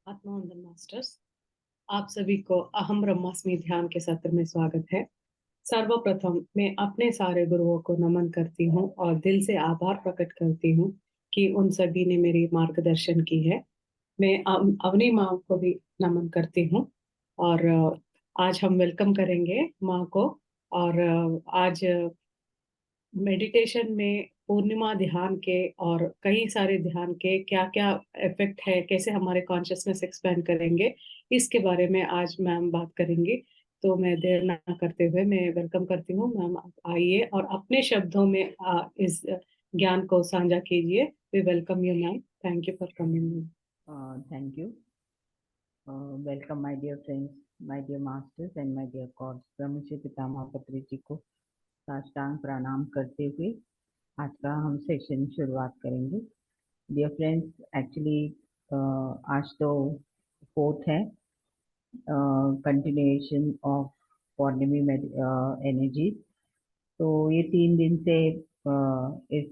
आत्मवंदन masters. आप सभी को अहम ब्रह्मास्मि ध्यान के सत्र में स्वागत है। सर्वप्रथम मैं अपने सारे गुरुओं को नमन करती हूँ और दिल से आभार प्रकट करती हूँ कि उन सभी ने मेरी मार्गदर्शन की है। मैं अवनी माँ को भी नमन करती हूँ। और आज हम वेलकम करेंगे माँ को। और आज मेडिटेशन में पूर्णिमा ध्यान के और कई सारे ध्यान के क्या क्या इफेक्ट है, कैसे हमारे कॉन्शियसनेस एक्सपेंड करेंगे, इसके बारे में आज मैम बात करेंगी। तो मैं देर ना करते हुए मैं वेलकम करती हूँ मैम, आप आइए और अपने शब्दों में इस ज्ञान को साझा कीजिए। We welcome you ma'am, thank you for coming. Thank you. Welcome, my dear friends, my dear masters, and my dear gods. ब्रह्मश्री पितामह पत्री जी को साष्टांग प्रणाम करते हुए आज का हम सेशन शुरुआत करेंगे। डियर फ्रेंड्स, एक्चुअली आज तो फोर्थ है, कंटिन्यूएशन ऑफ पौर्णमी एनर्जी। तो ये 3 दिन से इस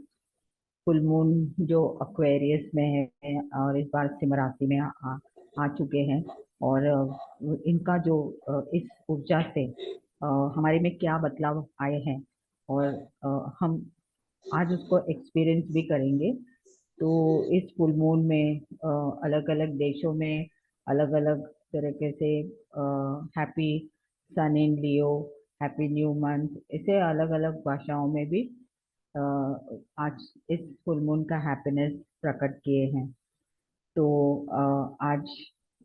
फुल मून जो अक्वेरियस में है और इस बार सिंह राशि में आ चुके हैं। और इनका जो इस ऊर्जा से हमारे में क्या बदलाव आए हैं, और हम आज उसको एक्सपीरियंस भी करेंगे। तो इस फुल मून में अलग अलग देशों में अलग अलग तरीके से हैप्पी सन इन लियो, हैप्पी न्यू मंथ, इसे अलग अलग भाषाओं में भी अ, आज इस फुल मून का हैप्पीनेस प्रकट किए हैं। तो आज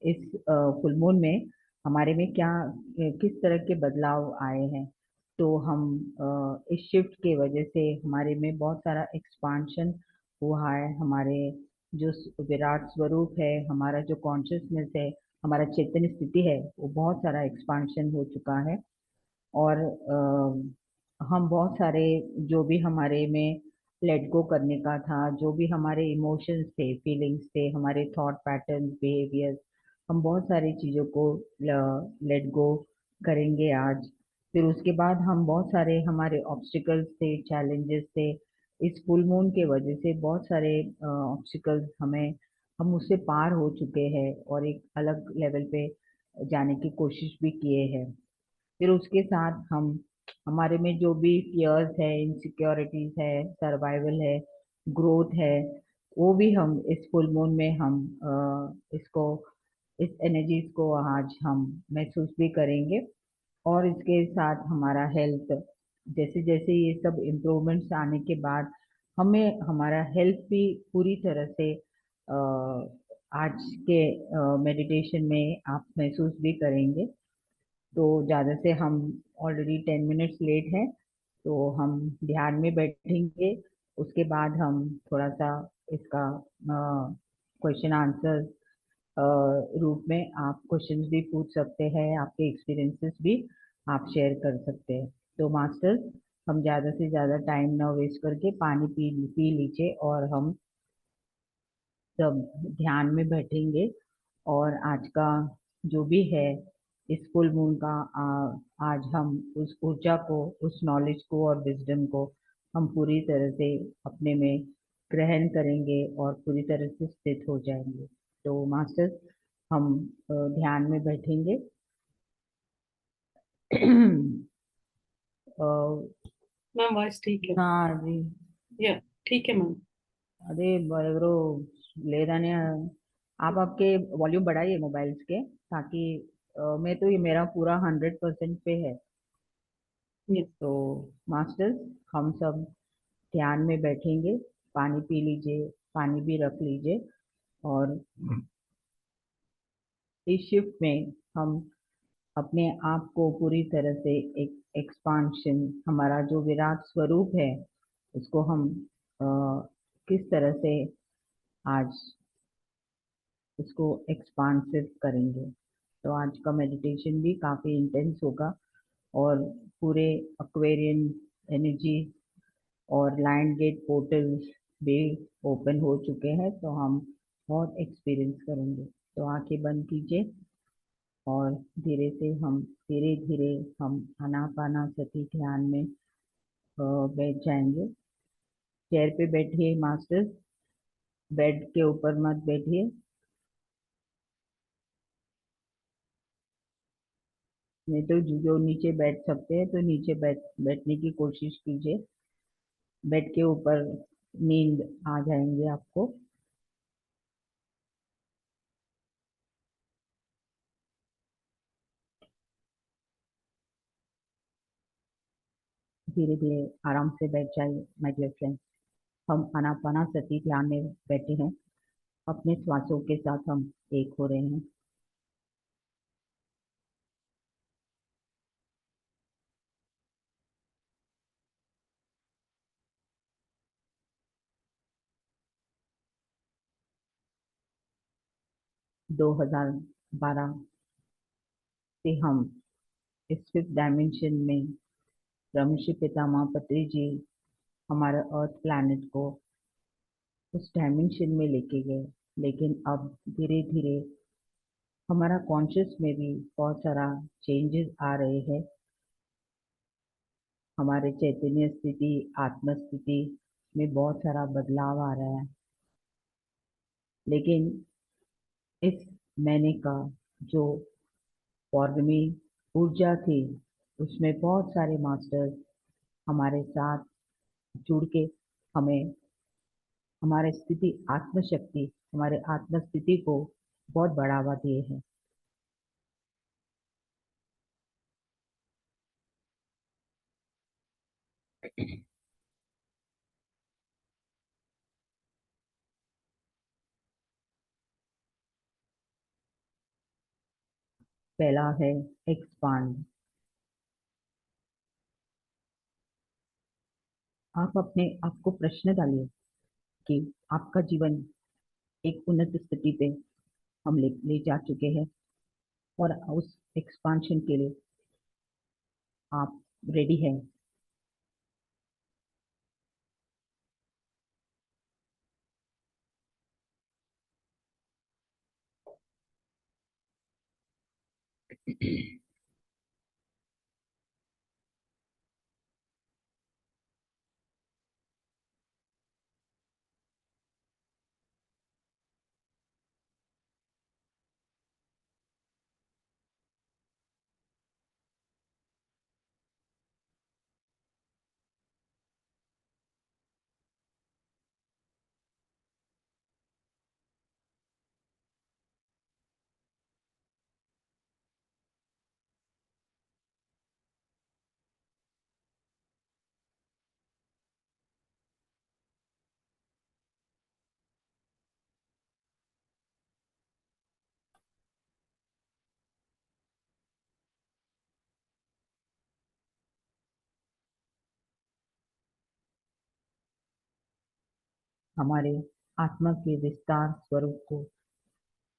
इस फुल मून में हमारे में क्या किस तरह के बदलाव आए हैं। तो हम इस शिफ्ट की वजह से हमारे में बहुत सारा एक्सपांशन हुआ है। हमारे जो विराट स्वरूप है, हमारा जो कॉन्शियसनेस है, हमारा चैतन्य स्थिति है, वो बहुत सारा एक्सपांशन हो चुका है। और हम बहुत सारे जो भी हमारे में लेट गो करने का था, जो भी हमारे इमोशंस थे, फीलिंग्स थे, हमारे थॉट पैटर्न्स, बिहेवियर्स, हम बहुत सारी चीज़ों को लेट गो करेंगे आज। फिर उसके बाद हम बहुत सारे हमारे ऑब्स्टिकल्स थे, चैलेंजेस थे, इस फुल मून के वजह से बहुत सारे ऑब्स्टिकल्स हम उससे पार हो चुके हैं और एक अलग लेवल पे जाने की कोशिश भी किए हैं। फिर उसके साथ हम हमारे में जो भी फियर्स है, इनसिक्योरिटीज है, सर्वाइवल है, ग्रोथ है, वो भी हम इस फुल मून में हम इसको इस एनर्जीज को आज हम महसूस भी करेंगे। और इसके साथ हमारा हेल्थ, जैसे जैसे ये सब इम्प्रूवमेंट्स आने के बाद हमें हमारा हेल्थ भी पूरी तरह से आज के मेडिटेशन में आप महसूस भी करेंगे। तो ज़्यादा से हम ऑलरेडी 10 मिनट्स लेट हैं, तो हम ध्यान में बैठेंगे। उसके बाद हम थोड़ा सा इसका क्वेश्चन आंसर रूप में आप क्वेश्चंस भी पूछ सकते हैं, आपके एक्सपीरियंसेस भी आप शेयर कर सकते हैं। तो मास्टर्स, हम ज़्यादा से ज़्यादा टाइम ना वेस्ट करके पानी पी लीजिए और हम सब ध्यान में बैठेंगे। और आज का जो भी है इस फुल मून का आज हम उस ऊर्जा को, उस नॉलेज को और विजडम को हम पूरी तरह से अपने में ग्रहण करेंगे और पूरी तरह से स्थित हो जाएंगे। तो मास्टर्स, हम ध्यान में बैठेंगे। अ, मैम वॉइस ठीक है? हाँ जी। या ठीक है मैम। अरे ब्रो, ले जाने आप आपके वॉल्यूम बढ़ाइए मोबाइल्स के, ताकि मैं तो ये मेरा पूरा 100% पे है। यस। तो मास्टर्स, हम सब ध्यान में बैठेंगे। पानी पी लीजिए, पानी भी रख लीजिए। और इस शिफ्ट में हम अपने आप को पूरी तरह से एक एक्सपांशन, हमारा जो विराट स्वरूप है, उसको हम अ, किस तरह से आज उसको एक्सपांसिव करेंगे। तो आज का मेडिटेशन भी काफ़ी इंटेंस होगा। और पूरे अक्वेरियन एनर्जी और लाइन गेट पोर्टल्स भी ओपन हो चुके हैं, तो हम बहुत एक्सपीरियंस करेंगे। तो आंखें बंद कीजिए और धीरे धीरे हम आनापानासती ध्यान में बैठ जाएंगे। चेयर पे बैठिए मास्टर्स, बेड के ऊपर मत बैठिए। नहीं तो जो नीचे बैठ सकते हैं तो नीचे बैठने की कोशिश कीजिए। बेड के ऊपर नींद आ जाएंगे आपको। धीरे धीरे आराम से बैठ जाइए माय डियर फ्रेंड। हम आनापानासती ध्यान में बैठे हैं। अपने श्वासों के साथ हम एक हो रहे हैं। 2012 से हम इस फिफ्थ डायमेंशन में ब्रह्मर्षि पितामह पत्री जी हमारे अर्थ प्लैनेट को उस डायमेंशन में लेके गए। लेकिन अब धीरे धीरे हमारा कॉन्शियस में भी बहुत सारा चेंजेस आ रहे हैं। हमारे चैतन्य स्थिति, आत्म स्थिति में बहुत सारा बदलाव आ रहा है। लेकिन इस महीने का जो पौर्णमी ऊर्जा थी, उसमें बहुत सारे मास्टर्स हमारे साथ जुड़ के हमें हमारे स्थिति आत्मशक्ति हमारे आत्म स्थिति को बहुत बढ़ावा दिए हैं। पहला है एक्सपांड। आप अपने आप को प्रश्न डालिए कि आपका जीवन एक उन्नत स्थिति पे हम ले जा चुके हैं और उस एक्सपांशन के लिए आप रेडी हैं। हमारे आत्मा के विस्तार स्वरूप को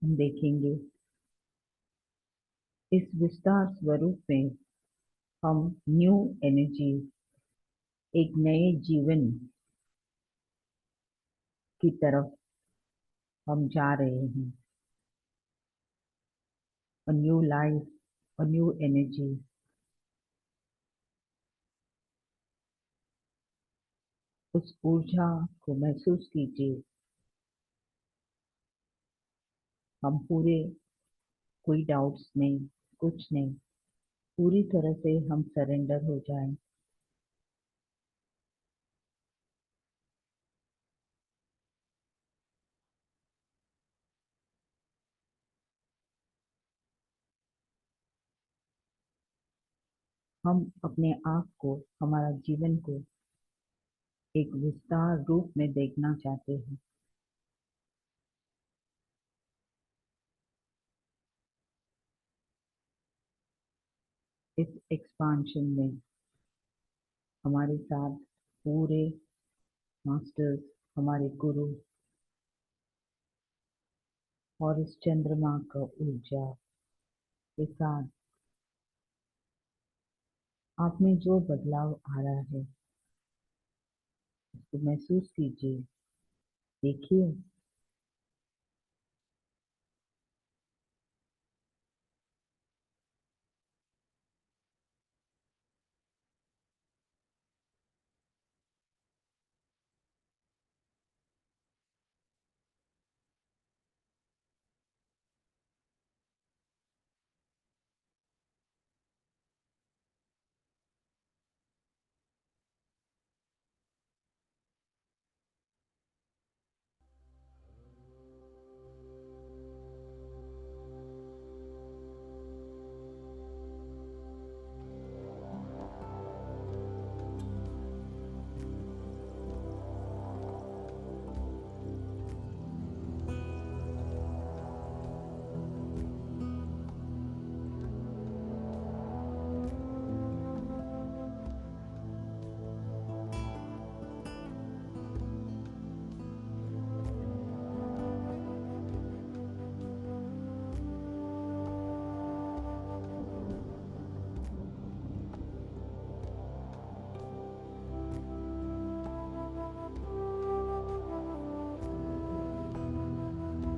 हम देखेंगे। इस विस्तार स्वरूप में हम न्यू एनर्जी, एक नए जीवन की तरफ हम जा रहे हैं। a new life, a new energy। उस ऊर्जा को महसूस कीजिए। हम पूरे, कोई डाउट्स नहीं, कुछ नहीं, पूरी तरह से हम सरेंडर हो जाएं। हम अपने आप को, हमारा जीवन को एक विस्तार रूप में देखना चाहते हैं। इस एक्सपांशन में हमारे साथ पूरे मास्टर्स, हमारे गुरु और इस चंद्रमा का ऊर्जा के साथ आप में जो बदलाव आ रहा है उसको महसूस कीजिए, देखिए।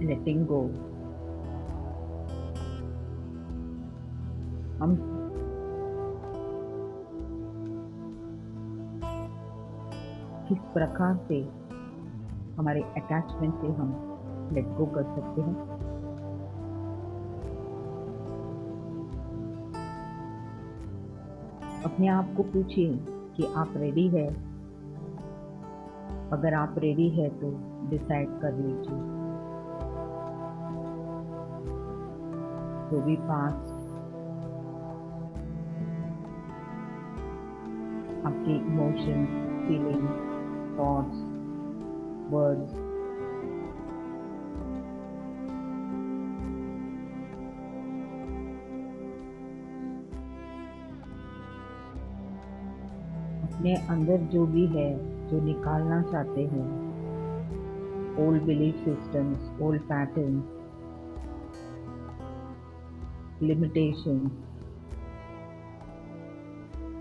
letting go, हम किस प्रकार से हमारे अटैचमेंट से हम लेट गो कर सकते हैं। अपने आप को पूछिए कि आप रेडी है। अगर आप रेडी है तो डिसाइड कर लीजिए, जो भी पास्ट आपके इमोशंस, फीलिंग्स, थॉट्स, वर्ड्स, अपने अंदर जो भी है, जो निकालना चाहते हैं, old belief systems, old patterns, limitations,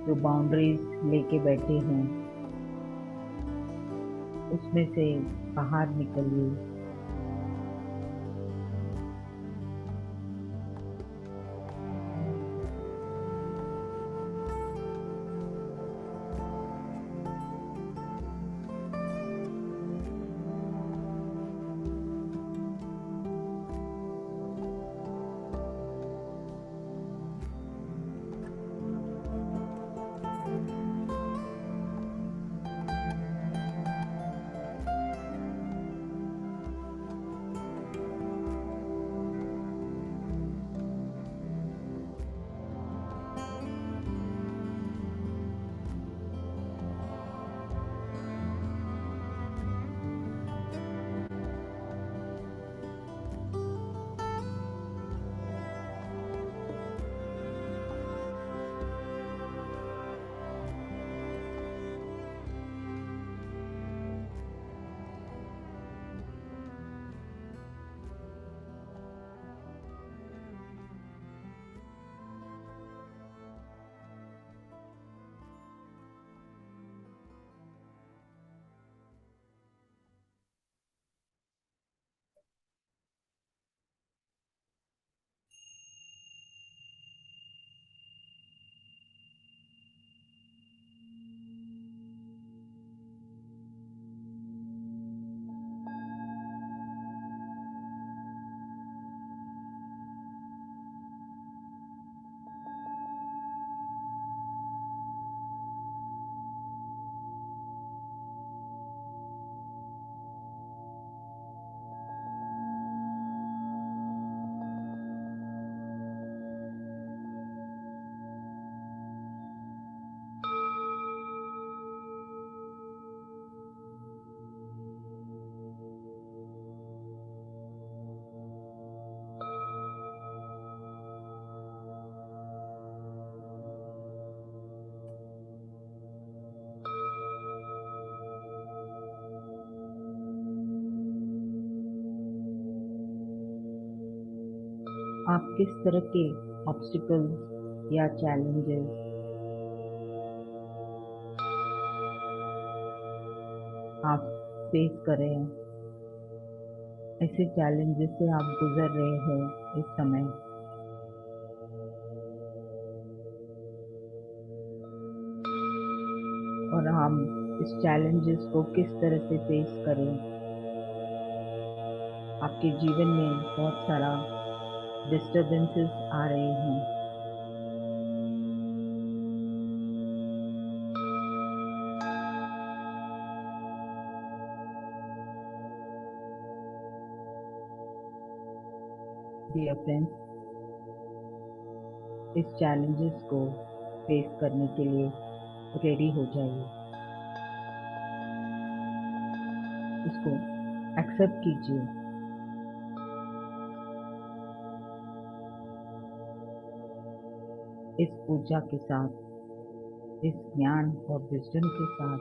जो बाउंड्रीज लेके बैठे हैं, उसमें से बाहर निकलिए। आप किस तरह के ऑब्स्टिकल्स या चैलेंजेस आप फेस कर रहे हैं, ऐसे चैलेंजेस से आप गुजर रहे हैं इस समय, और हम इस चैलेंजेस को किस तरह से फेस करें। आपके जीवन में बहुत सारा डिस्टरबेंसेस आ रहे हैं, डियर फ्रेंड्स। इस चैलेंजेस को फेस करने के लिए रेडी हो जाइए, इसको एक्सेप्ट कीजिए। इस ऊर्जा के साथ, इस ज्ञान और विजडम के साथ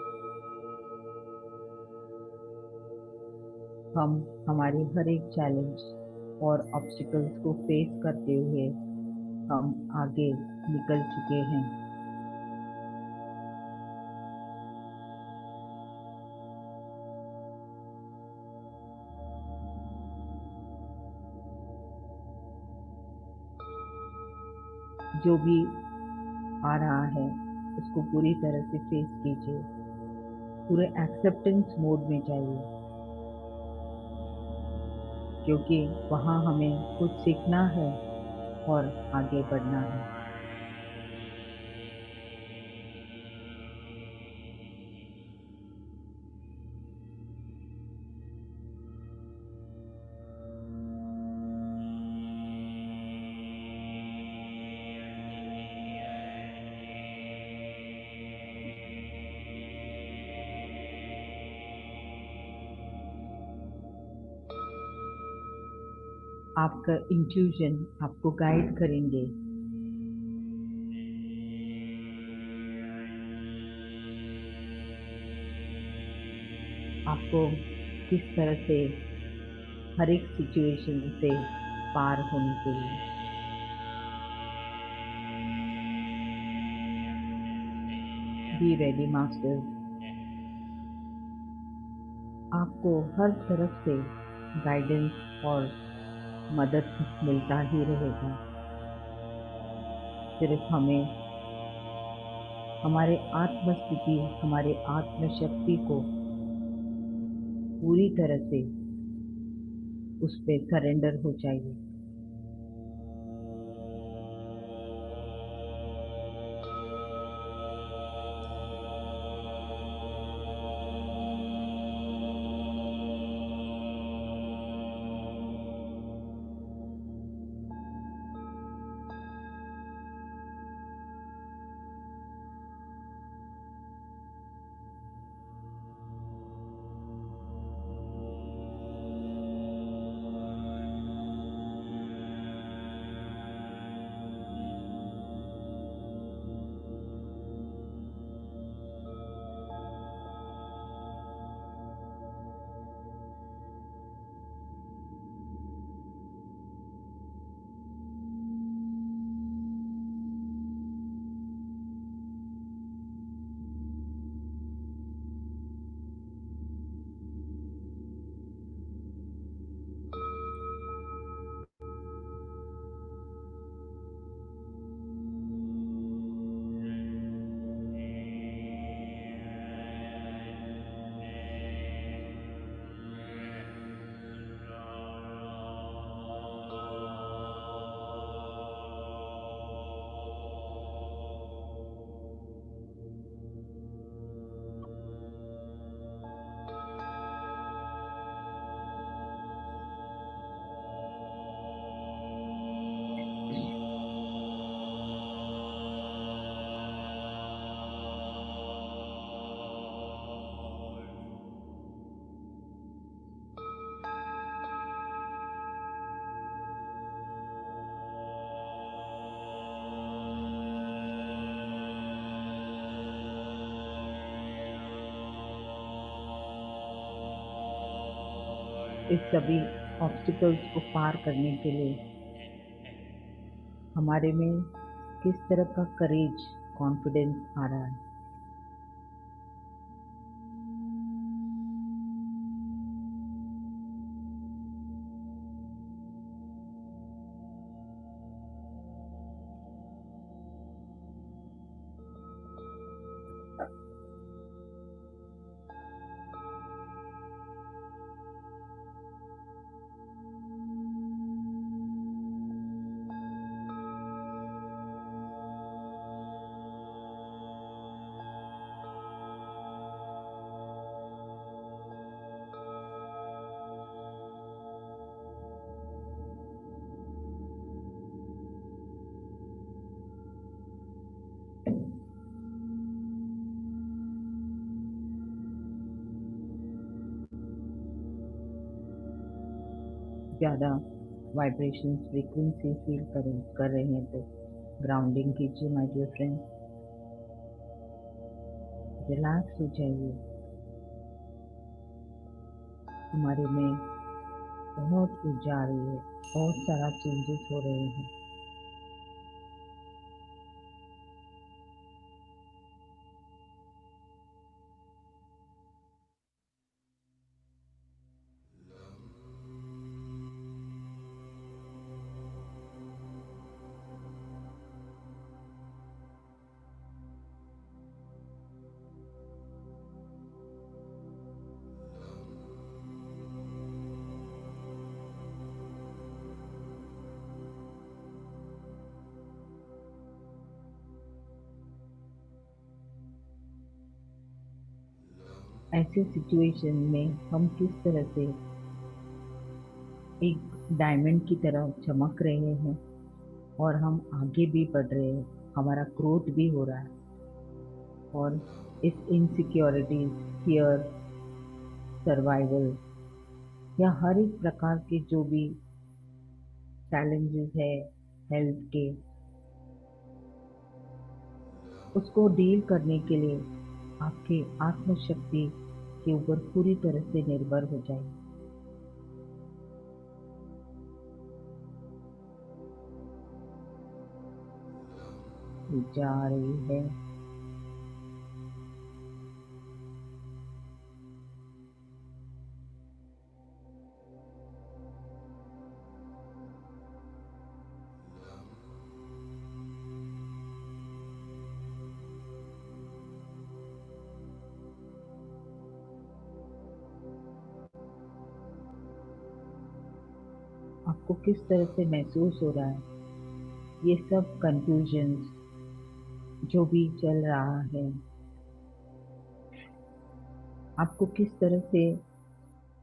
हम हमारे हर एक चैलेंज और ऑब्स्टिकल्स को फेस करते हुए हम आगे निकल चुके हैं। जो भी आ रहा है उसको पूरी तरह से फेस कीजिए, पूरे एक्सेप्टेंस मोड में जाइए, क्योंकि वहाँ हमें कुछ सीखना है और आगे बढ़ना है। आपका इंट्यूशन आपको गाइड करेंगे, आपको किस तरह से हर एक सिचुएशन से पार होने के लिए। बी रेडी मास्टर्स, आपको हर तरफ से गाइडेंस और मदद मिलता ही रहेगा। सिर्फ हमें हमारे आत्मस्थिति, हमारे आत्मशक्ति को पूरी तरह से उस पे सरेंडर हो जाइए। इस सभी ऑब्स्टिकल्स को पार करने के लिए हमारे में किस तरह का करेज, कॉन्फिडेंस आ रहा है। ज़्यादा वाइब्रेशंस, फ्रीक्वेंसी फील कर रहे हैं तो ग्राउंडिंग कीजिए माय डियर फ्रेंड। रिलैक्स हो जाइए। हमारे में बहुत ऊर्जा आ रही है, बहुत सारा चेंजेस हो रहे हैं। ऐसे सिचुएशन में हम किस तरह से एक डायमंड की तरह चमक रहे हैं और हम आगे भी बढ़ रहे हैं, हमारा ग्रोथ भी हो रहा है। और इस इनसिक्योरिटी, फियर, सर्वाइवल या हर एक प्रकार के जो भी चैलेंजेस है हेल्थ के, उसको डील करने के लिए आपके आत्मशक्ति के ऊपर पूरी तरह से निर्भर हो जाए। जा रही है। आपको किस तरह से महसूस हो रहा है? ये सब कंफ्यूजन्स जो भी चल रहा है, आपको किस तरह से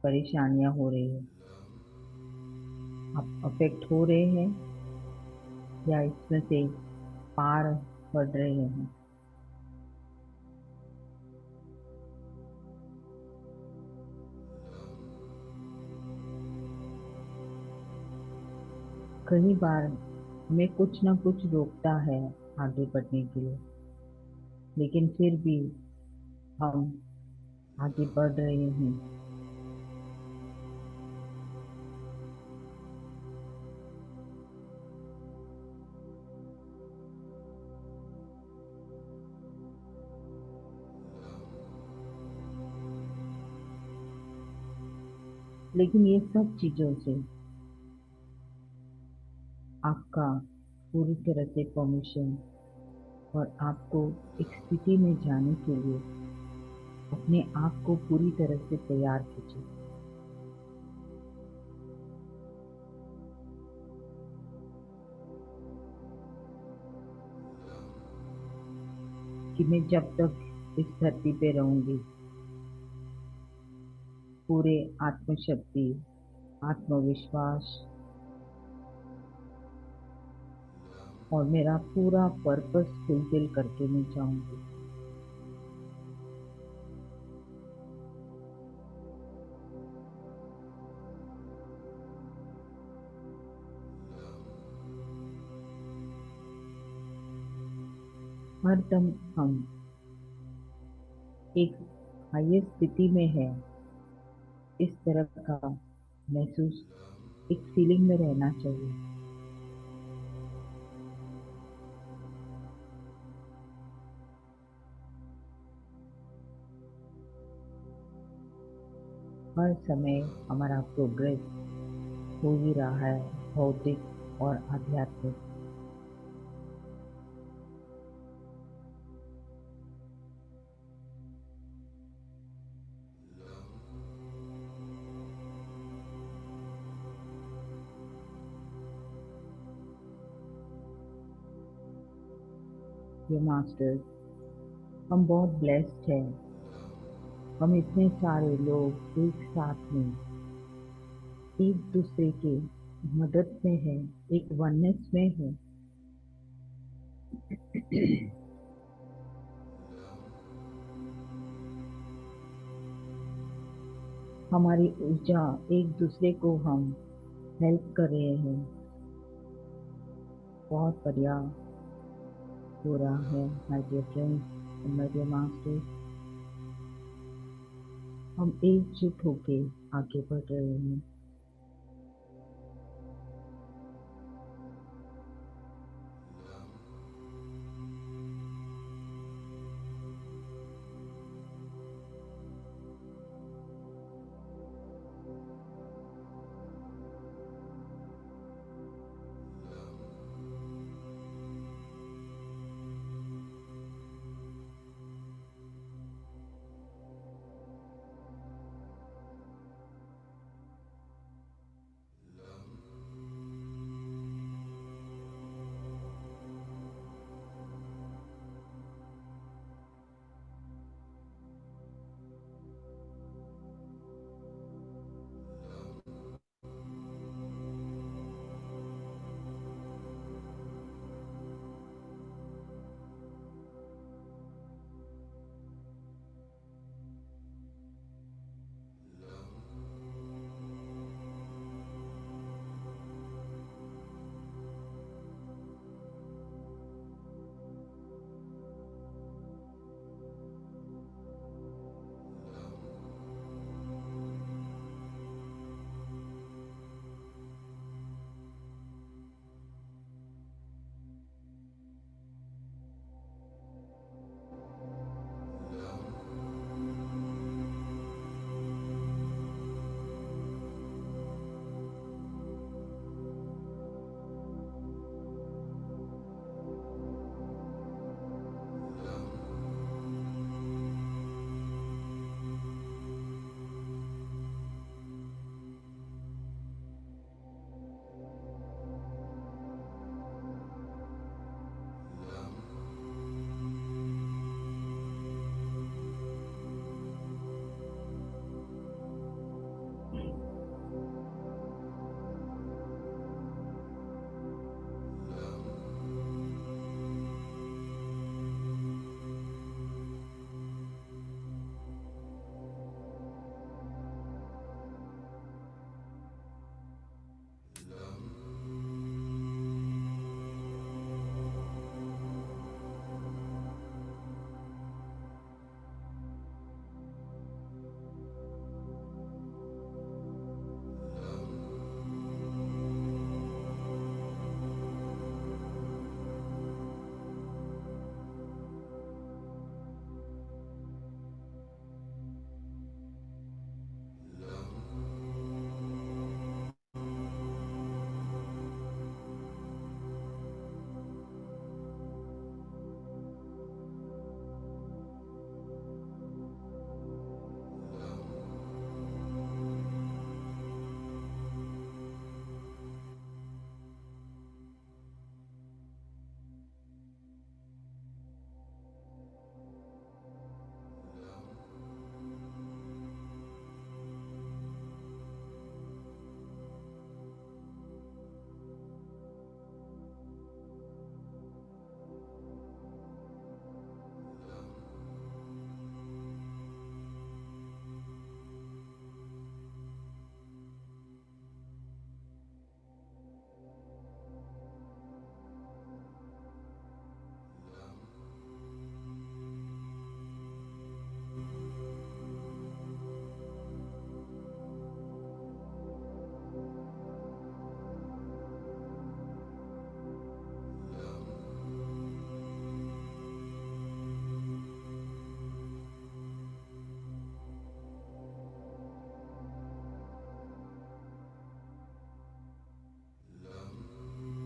परेशानियां हो रही है? आप अफेक्ट हो रहे हैं या इसमें से पार पड़ रहे हैं? कई बार हमें कुछ ना कुछ रोकता है आगे बढ़ने के लिए, लेकिन फिर भी हम आगे बढ़ रहे हैं। लेकिन ये सब चीजों से आपका पूरी तरह से परमिशन, और आपको एक स्थिति में जाने के लिए अपने आप को पूरी तरह से तैयार कीजिए कि मैं जब तक इस धरती पे रहूंगी, पूरे आत्मशक्ति, आत्मविश्वास और मेरा पूरा पर्पस फुलफिल करके मैं जाऊंगी। हर दम हम एक हाईएस्ट स्थिति में है, इस तरह का महसूस, एक फीलिंग में रहना चाहिए। हर समय हमारा प्रोग्रेस हो ही रहा है, भौतिक और आध्यात्मिक। ये मास्टर्स, हम बहुत ब्लेस्ड हैं। हम इतने सारे लोग एक साथ में एक दूसरे के मदद में है, एक वननेस में है। हमारी ऊर्जा, एक दूसरे को हम हेल्प कर रहे हैं। बहुत बढ़िया हो रहा है my dear friends, my dear masters. हम एकजुट होके आगे बढ़ रहे हैं।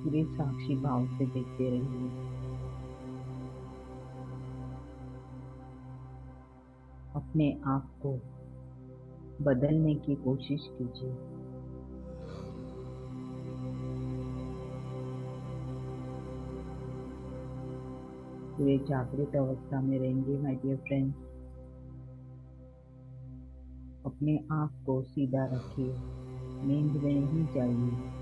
पूरे साक्षी भाव से देखते रहिए। अपने आप को बदलने की कोशिश कीजिए। पूरे जागृत अवस्था में रहेंगे माय डियर फ्रेंड्स। अपने आप को सीधा रखिए, नींद में नहीं जाइए।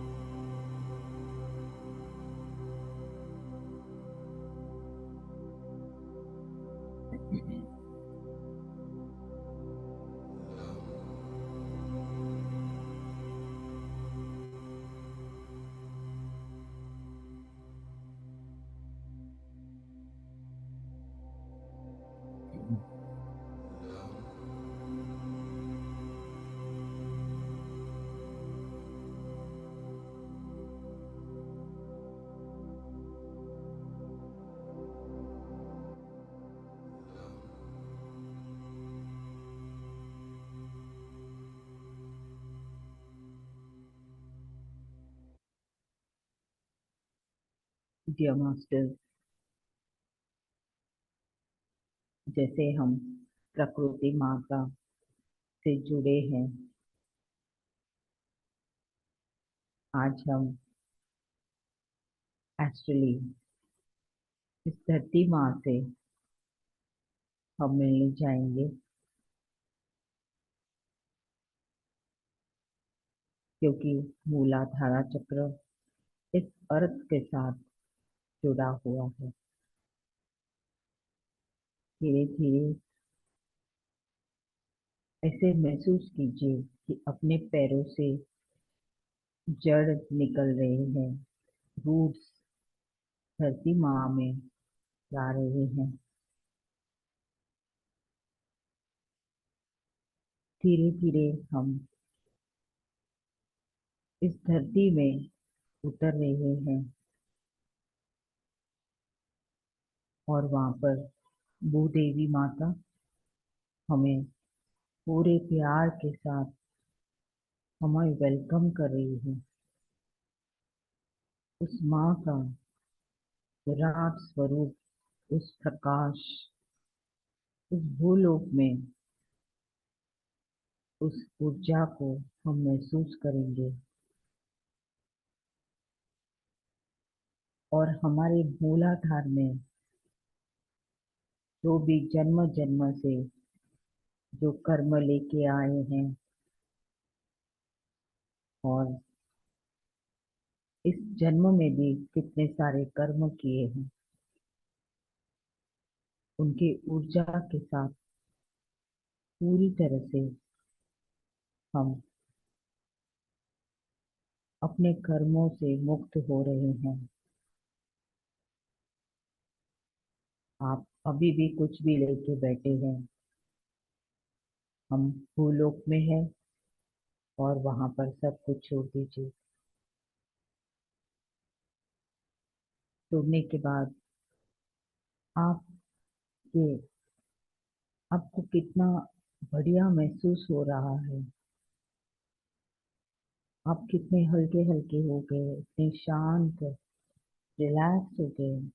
डियर मास्टर्स, जैसे हम प्रकृति माता से जुड़े हैं, आज हम एस्ट्रली इस धरती माँ से हम मिलने जाएंगे, क्योंकि मूलाधारा चक्र इस अर्थ के साथ जुड़ा हुआ है। धीरे धीरे ऐसे महसूस कीजिए कि अपने पैरों से जड़ निकल रहे हैं, रूट्स धरती माँ में जा रहे हैं। धीरे धीरे हम इस धरती में उतर रहे हैं और वहां पर भूदेवी माता हमें पूरे प्यार के साथ हमें वेलकम कर रही है। उस माँ का विराट स्वरूप, उस प्रकाश, उस भूलोक में उस ऊर्जा को हम महसूस करेंगे और हमारे मूलाधार में जो भी जन्म जन्म से जो कर्म लेके आए हैं और इस जन्म में भी कितने सारे कर्म किए हैं, उनकी ऊर्जा के साथ पूरी तरह से हम अपने कर्मों से मुक्त हो रहे हैं। आप अभी भी कुछ भी लेके बैठे हैं, हम भूलोक में हैं और वहां पर सब कुछ छोड़ दीजिए। छोड़ने के बाद आपके आपको कितना बढ़िया महसूस हो रहा है। आप कितने हल्के हल्के हो गए, इतने शांत, रिलैक्स हो गए।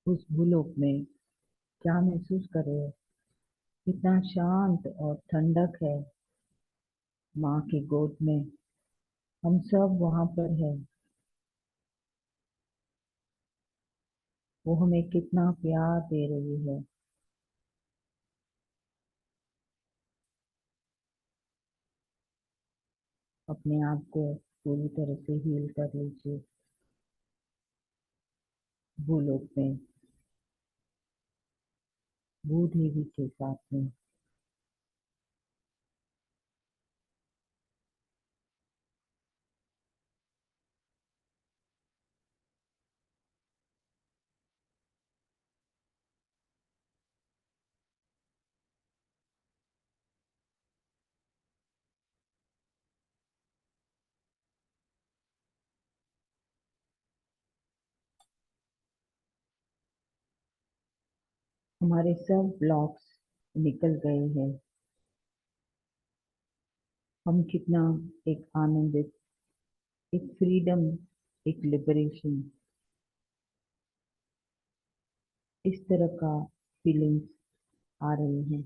उस भूलोक में क्या महसूस कर रहे हो? कितना शांत और ठंडक है माँ की गोद में। हम सब वहां पर हैं। वो हमें कितना प्यार दे रही है। अपने आप को पूरी तरह से हील कर लीजिए। भूलोक में भूदेवी के साथ में हमारे सब ब्लॉक्स निकल गए हैं। हम कितना एक आनंदित, एक फ्रीडम, एक लिबरेशन, इस तरह का फीलिंग्स आ रहे हैं।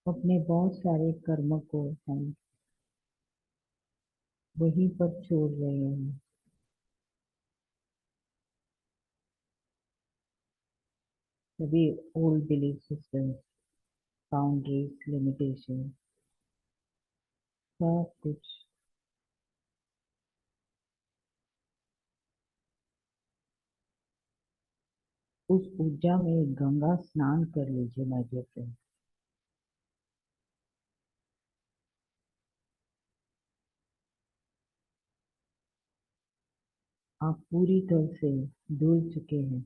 अपने बहुत सारे कर्म को हम वहीं पर छोड़ रहे हैं। सभी old belief system, boundaries, limitation, सब कुछ। उस ऊर्जा में गंगा स्नान कर लीजिए माय डियर फ्रेंड। आप पूरी तरह से डूब चुके हैं।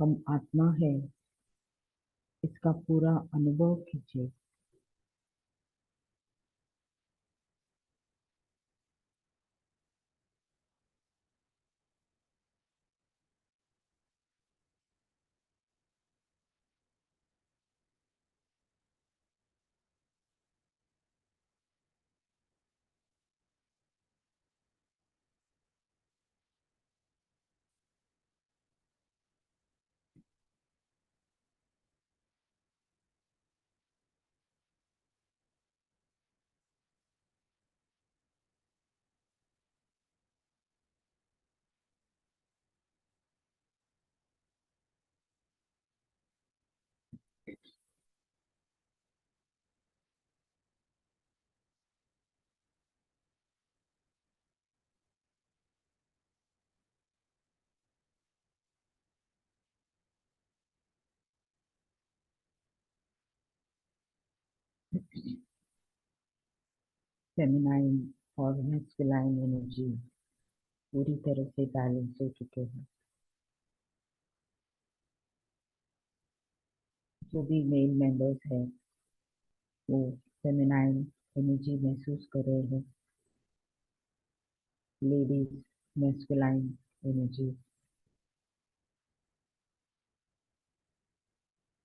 हम आत्मा है, इसका पूरा अनुभव कीजिए। फेमिनाइन और मैस्कुलाइन एनर्जी पूरी तरह से बैलेंस हो चुके हैं। जो भी मेल मेंबर्स हैं वो फेमिनाइन एनर्जी महसूस कर रहे हैं। Ladies masculine energy.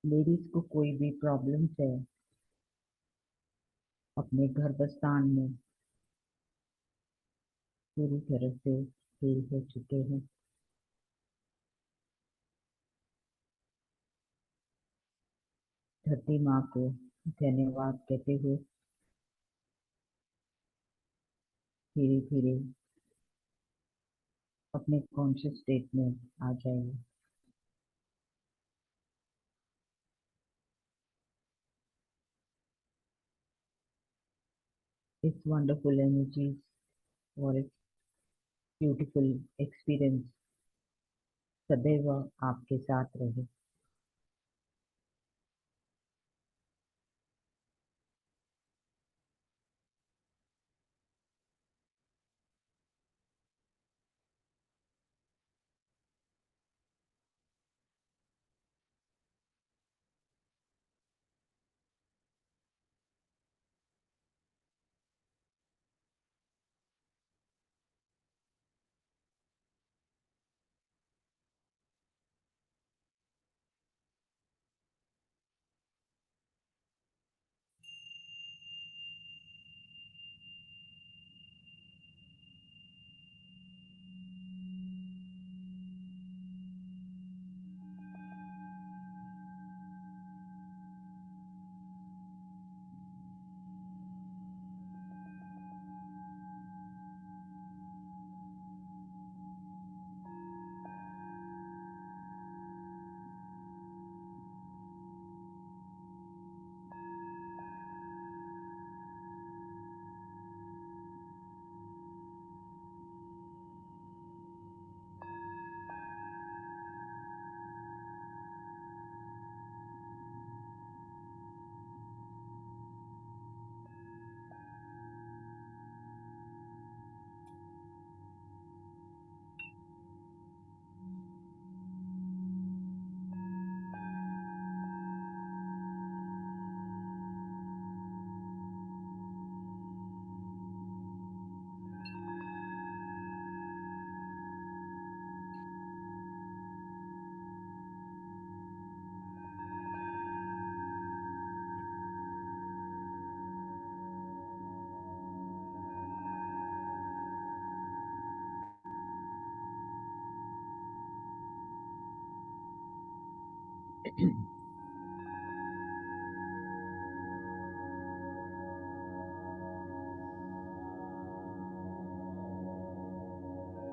लेडीज को कोई भी प्रॉब्लम्स है अपने गर्भस्थान में, पूरी तरह से हेल हो चुके हैं। धरती माँ को धन्यवाद कहते हुए धीरे धीरे अपने कॉन्शियस स्टेट में आ जाइए। इस वंडरफुल एनर्जी और इस ब्यूटीफुल एक्सपीरियंस सदैव आपके साथ रहे।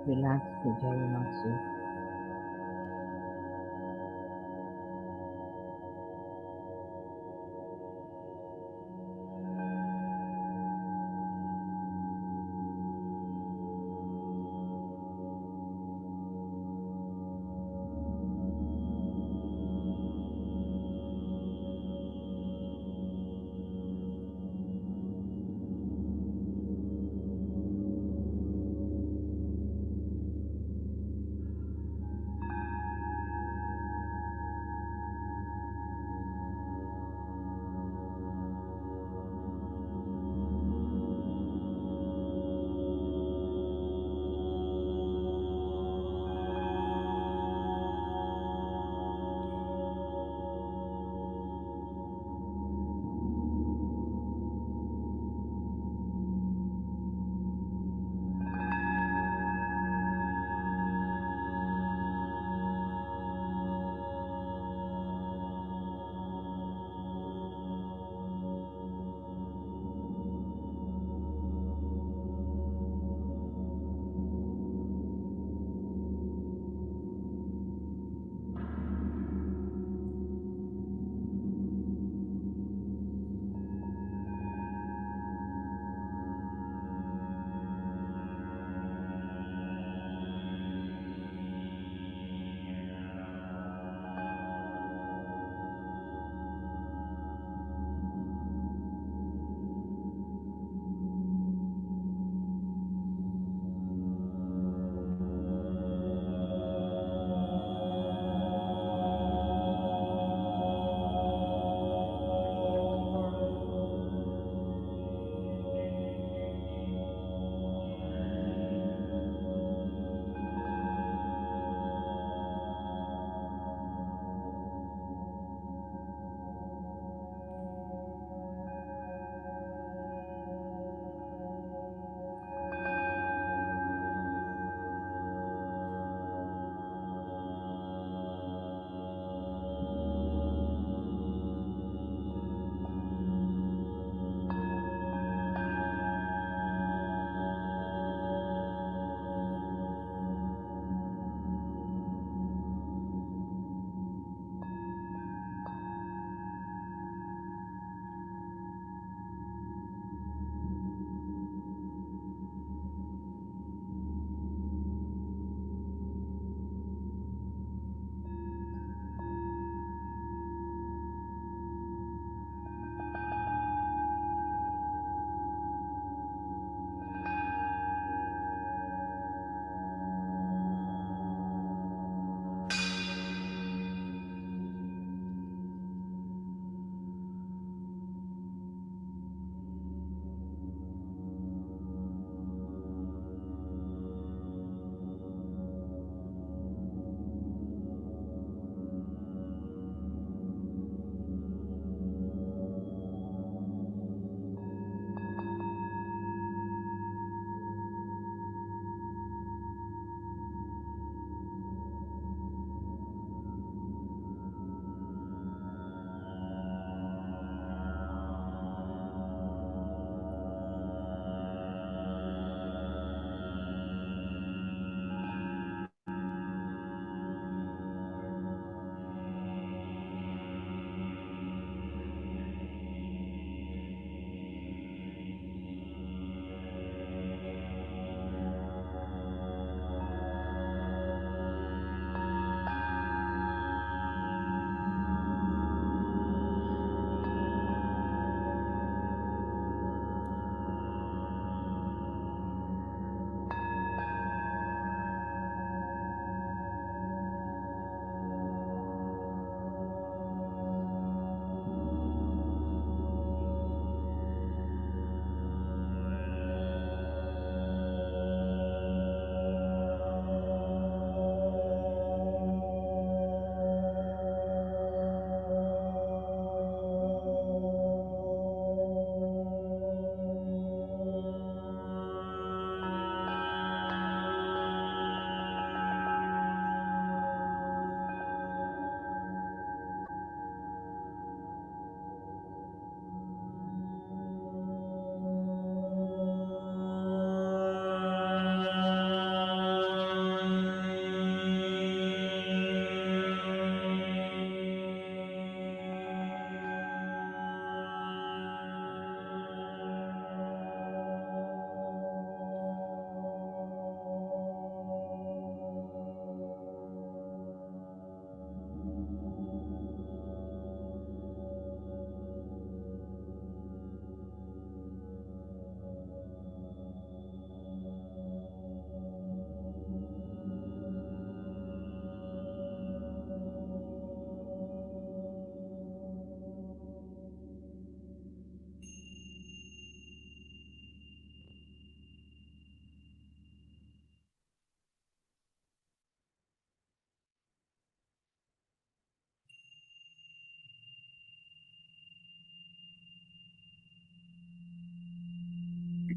रिलैक्स हो जाइए मासूम।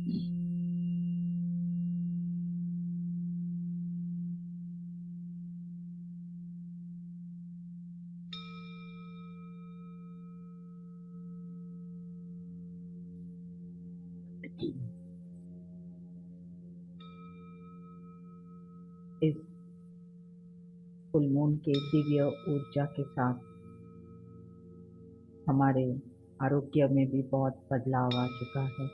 इस फुल मून के दिव्य ऊर्जा के साथ हमारे आरोग्य में भी बहुत बदलाव आ चुका है।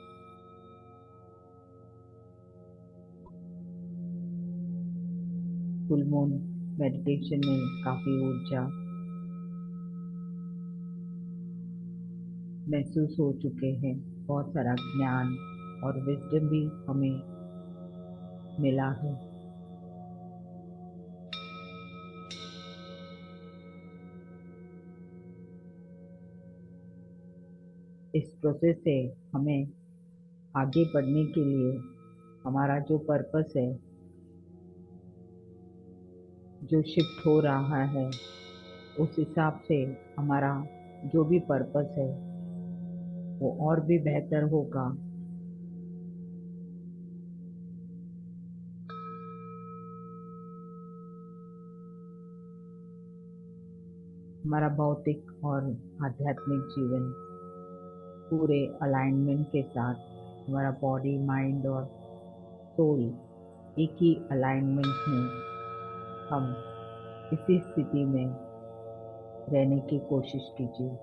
फुल मून मेडिटेशन में काफी ऊर्जा महसूस हो चुके हैं। बहुत सारा ज्ञान और विजडम भी हमें मिला है। इस प्रोसेस से हमें आगे बढ़ने के लिए हमारा जो पर्पस है, जो शिफ्ट हो रहा है, उस हिसाब से हमारा जो भी पर्पस है वो और भी बेहतर होगा। हमारा भौतिक और आध्यात्मिक जीवन पूरे अलाइनमेंट के साथ, हमारा बॉडी, माइंड और सोल एक ही अलाइनमेंट में हम इसी स्थिति में रहने की कोशिश कीजिए।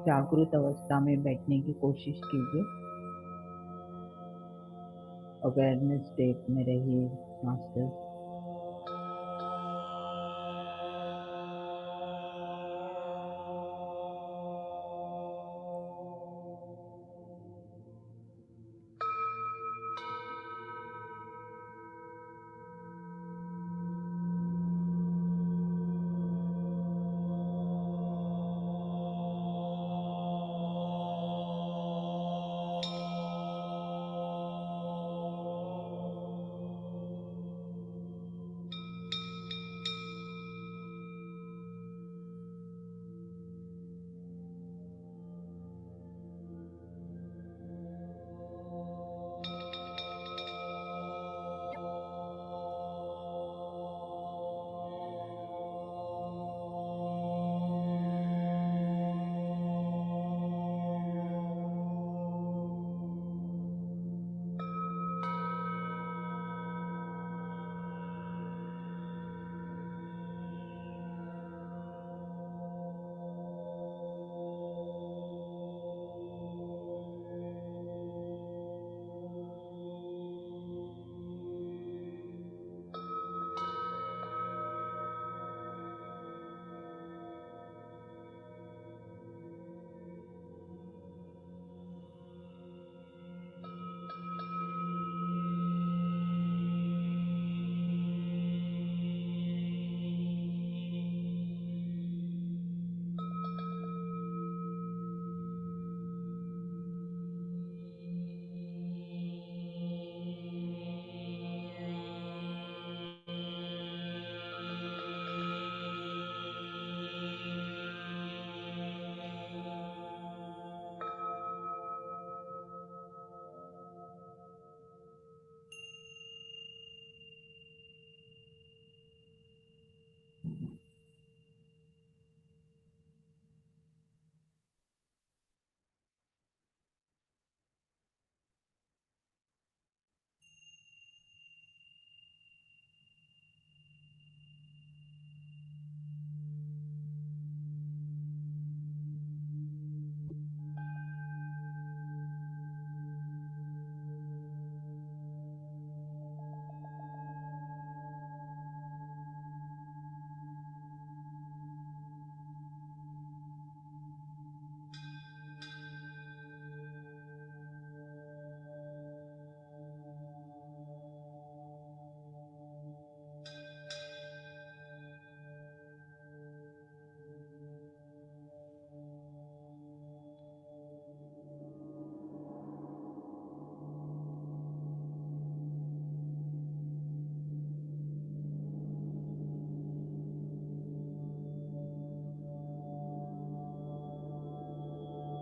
जागृत अवस्था में बैठने की कोशिश कीजिए। अवेयरनेस स्टेट में रहिए मास्टर।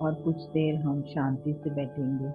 और कुछ देर हम शांति से बैठेंगे।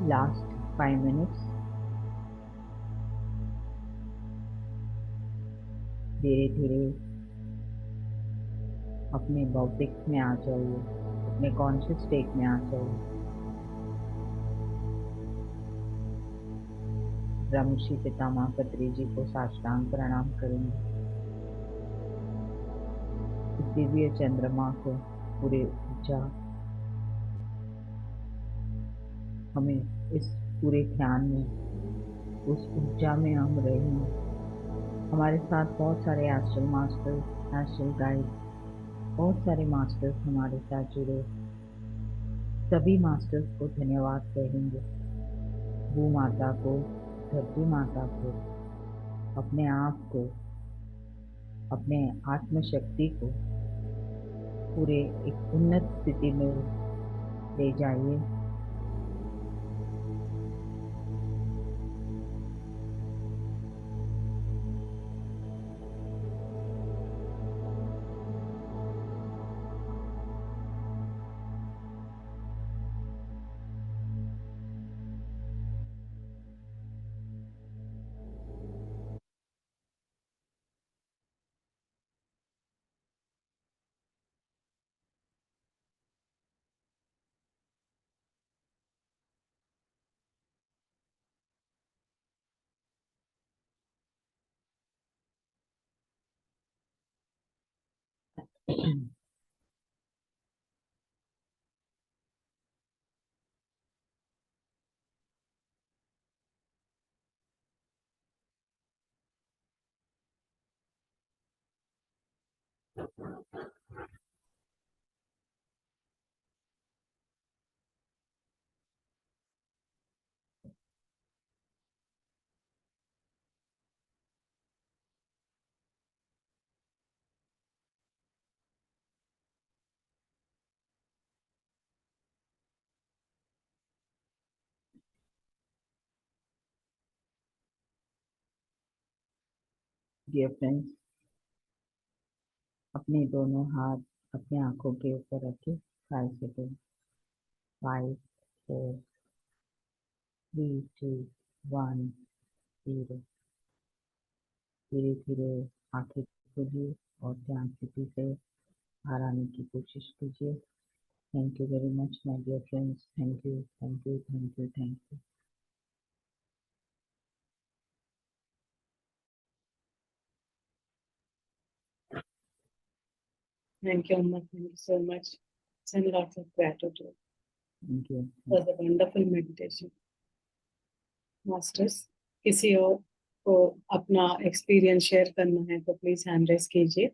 last 5 minutes. धीरे धीरे अपने भौतिक में आ जाइए, अपने कॉन्शियस स्टेट में आ जाइए। ब्रह्मर्षि पितामह पत्री जी को साष्टांग प्रणाम करेंगे। इस दिव्य चंद्रमा को पूरे ऊर्जा, हमें इस पूरे ध्यान में, उस ऊर्जा में हम रहेंगे। हमारे साथ बहुत सारे एस्ट्रल मास्टर्स, एस्ट्रल गाइड, बहुत सारे मास्टर्स हमारे साथ जुड़े। सभी मास्टर्स को धन्यवाद कहेंगे। भू माता को, धरती माता को, अपने आप को, अपने आत्मशक्ति को पूरे एक उन्नत स्थिति में ले जाइए। डियर फ्रेंड्स, अपने दोनों हाथ अपने आंखों के ऊपर रखें। 5 सेकेंड। 5, 4, 3, 2, 1, 0। धीरे धीरे आंखें खोलिए और ध्यान स्थिति से बाहर आने की कोशिश कीजिए। Thank you very much my dear friends. Thank you, thank you, thank you, thank you. Thank you, Amma. Thank you so much. Send lots of gratitude. Thank you. Was a wonderful meditation. Masters, किसी और को अपना experience share करना है तो please hand raise कीजिए।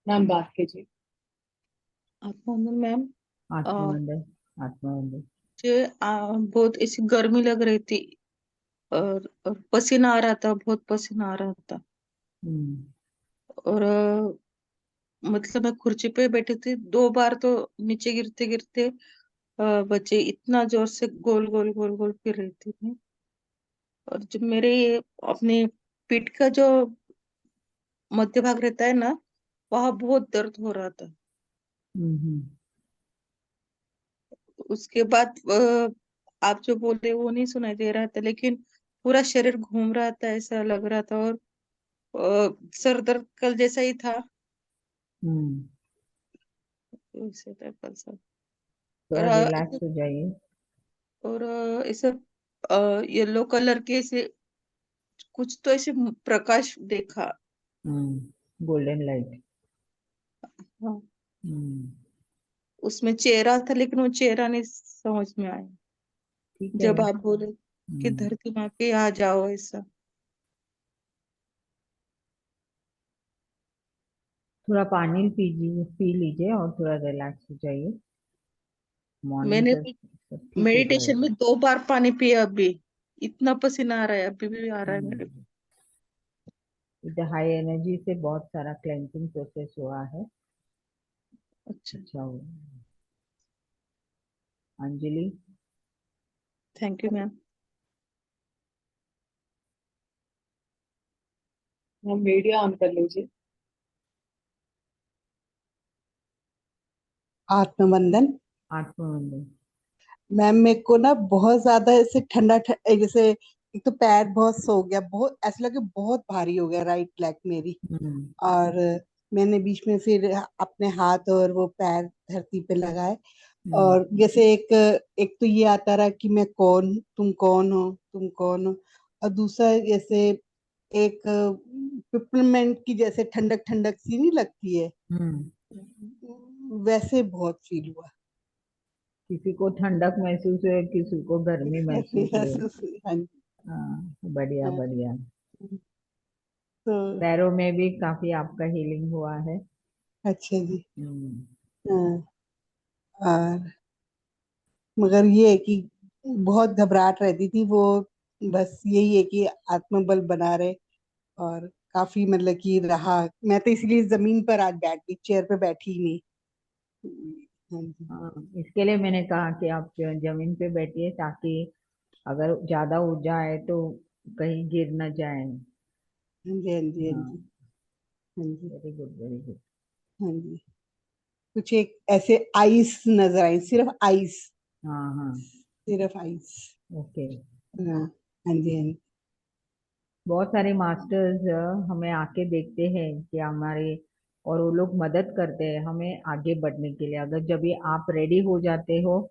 Ma'am बात कीजिए। आत्मानंद मैम, आत्मानंद, आत्मानंद। मुझे बहुत ऐसी गर्मी लग रही थी और पसीना आ रहा था, बहुत पसीना आ रहा था। और मतलब मैं कुर्सी पे बैठी थी, 2 बार तो नीचे गिरते गिरते बचे। इतना जोर से गोल गोल गोल गोल फिर रही थी मैं। और जब मेरे ये अपने पीठ का जो मध्य भाग रहता है ना, वहां बहुत दर्द हो रहा था। उसके बाद आप जो बोल रहे वो नहीं सुनाई दे रहा था, लेकिन पूरा शरीर घूम रहा था, ऐसा लग रहा था। और सर दर्द कल जैसा ही था, वैसे था कल सर। और थोड़ा रिलैक्स हो जाइए। और ऐसे येलो कलर के ऐसे कुछ तो ऐसे प्रकाश देखा। Golden light. हाँ, उसमें चेहरा था, लेकिन वो चेहरा नहीं समझ में आया ठीक है। जब आप बोले कि धरती माँ पे आ जाओ ऐसा। थोड़ा पानी पीजिए, पी लीजिए और थोड़ा रिलैक्स हो जाइए। मॉर्निंग मैंने तक सब ठीक हो मेडिटेशन जाएगा। में 2 बार पानी पिया अभी। इतना पसीना आ रहा है, अभी भी आ रहा है मेरे को। हाई एनर्जी से बहुत सारा क्लेंजिंग प्रोसेस हुआ है। अच्छा, अच्छा हुआ। Anjali. Thank you ma'am. Ma'am media on कर लीजिए। आत्मबंधन। आत्मबंधन। मैम मेरे को ना बहुत ज्यादा ऐसे जैसे एक तो पैर बहुत सो गया, बहुत ऐसा लगे बहुत भारी हो गया राइट लेग मेरी। हम्म। और मैंने बीच में फिर अपने हाथ और वो पैर धरती पे लगाए, और जैसे एक एक तो ये आता रहा कि मैं कौन, तुम कौन हो, तुम कौन हो। और दूसरा जैसे एक पिपरमेंट की जैसे ठंडक ठंडक सी नहीं लगती है, हम्म। वैसे बहुत फील हुआ। किसी को ठंडक महसूस हुए, किसी को गर्मी महसूस हुए। हाँ जी। हाँ, बढ़िया हाँ, बढ़िया। तो पैरों में भी काफी आपका हीलिंग हुआ है। अच्छा जी। हम्म। हाँ, और मगर ये है कि बहुत घबराहट रहती थी वो, बस यही है कि आत्मबल बना रहे। और काफी मतलब कि रहा, मैं तो इसलिए जमीन पर आज बैठ गई, चेयर पे बैठी ही नहीं। हाँ जी। हाँ, इसके लिए मैंने कहा कि आप जमीन पे बैठिए, ताकि अगर ज्यादा ऊर्जा आए तो कहीं गिर न जाए। हाँ जी। हाँ जी। हाँ हाँ, जी। हाँ जी। Very good very good. हाँ जी। कुछ एक ऐसे आइस नजर आई, सिर्फ आइस, हाँ हाँ। सिर्फ आइस। ओके। हाँ। हाँ जी। हाँ जी। बहुत सारे मास्टर्स हमें आके देखते हैं कि हमारे, और वो लोग मदद करते हैं हमें आगे बढ़ने के लिए। अगर जब ये आप रेडी हो जाते हो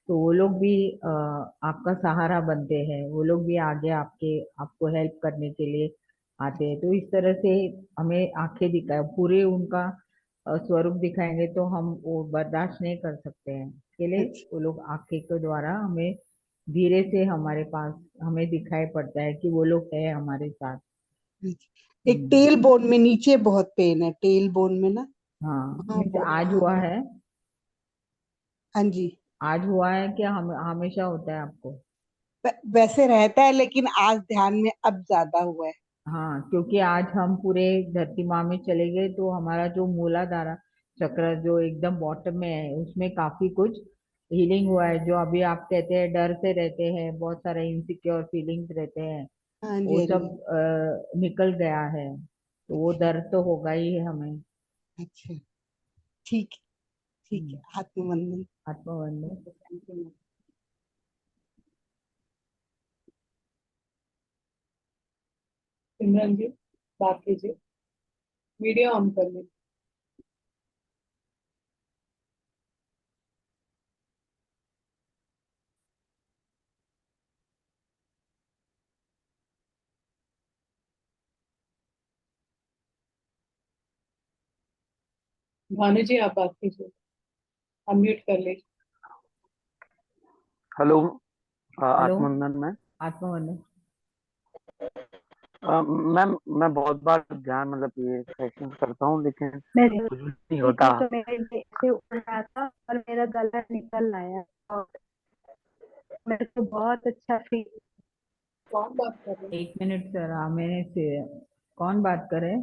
तो वो लोग भी आपका सहारा बनते हैं। वो लोग भी आगे आपके आपको हेल्प करने के लिए आते हैं। तो इस तरह से हमें आंखें दिखाए, पूरे उनका स्वरूप दिखाएंगे तो हम वो बर्दाश्त नहीं कर सकते हैं। इसके लिए अच्छा। वो लोग आंखें के द्वारा हमें धीरे से हमारे पास हमें दिखाई पड़ता है कि वो लोग है हमारे साथ। अच्छा। एक हम्म। टेल बोन में नीचे बहुत पेन है, टेल बोन में ना। हाँ, हाँ मीन्स आज हुआ है। हाँ जी। आज हुआ है क्या, हम हमेशा होता है आपको? वैसे रहता है लेकिन आज ध्यान में अब ज्यादा हुआ है। हाँ, क्योंकि आज हम पूरे धरती माँ में चले गए तो हमारा जो मूलाधारा चक्र जो एकदम बॉटम में है, उसमें काफी कुछ हीलिंग हुआ है। जो अभी आप कहते हैं डर से रहते हैं, बहुत सारे इनसिक्योर फीलिंग्स रहते हैं, हाँ जी। वो हाँ सब जी। निकल गया है। तो वो अच्छा। डर तो होगा ही हमें। अच्छा। ठीक। ठीक हम्म, है, आत्मबंधन। आत्मबंधन। सिमरन जी, बात कीजिए, वीडियो ऑन कर लीजिए। भानु जी, आप बात कीजिए, अनम्यूट कर लीजिए। हेलो। हेलो। आत्मबंधन में आत्मबंधन। मैम मैं बहुत बार ध्यान मतलब ये सेशन करता हूँ, लेकिन मैं कुछ भी नहीं रही होता। थी तो मेरे लिए ऐसे उड़ रहा था और मेरा गला निकल आया और मेरे को बहुत अच्छा फील। कौन बात कर रहे हैं? एक मिनट सर, हाँ मैंने से कौन बात करे?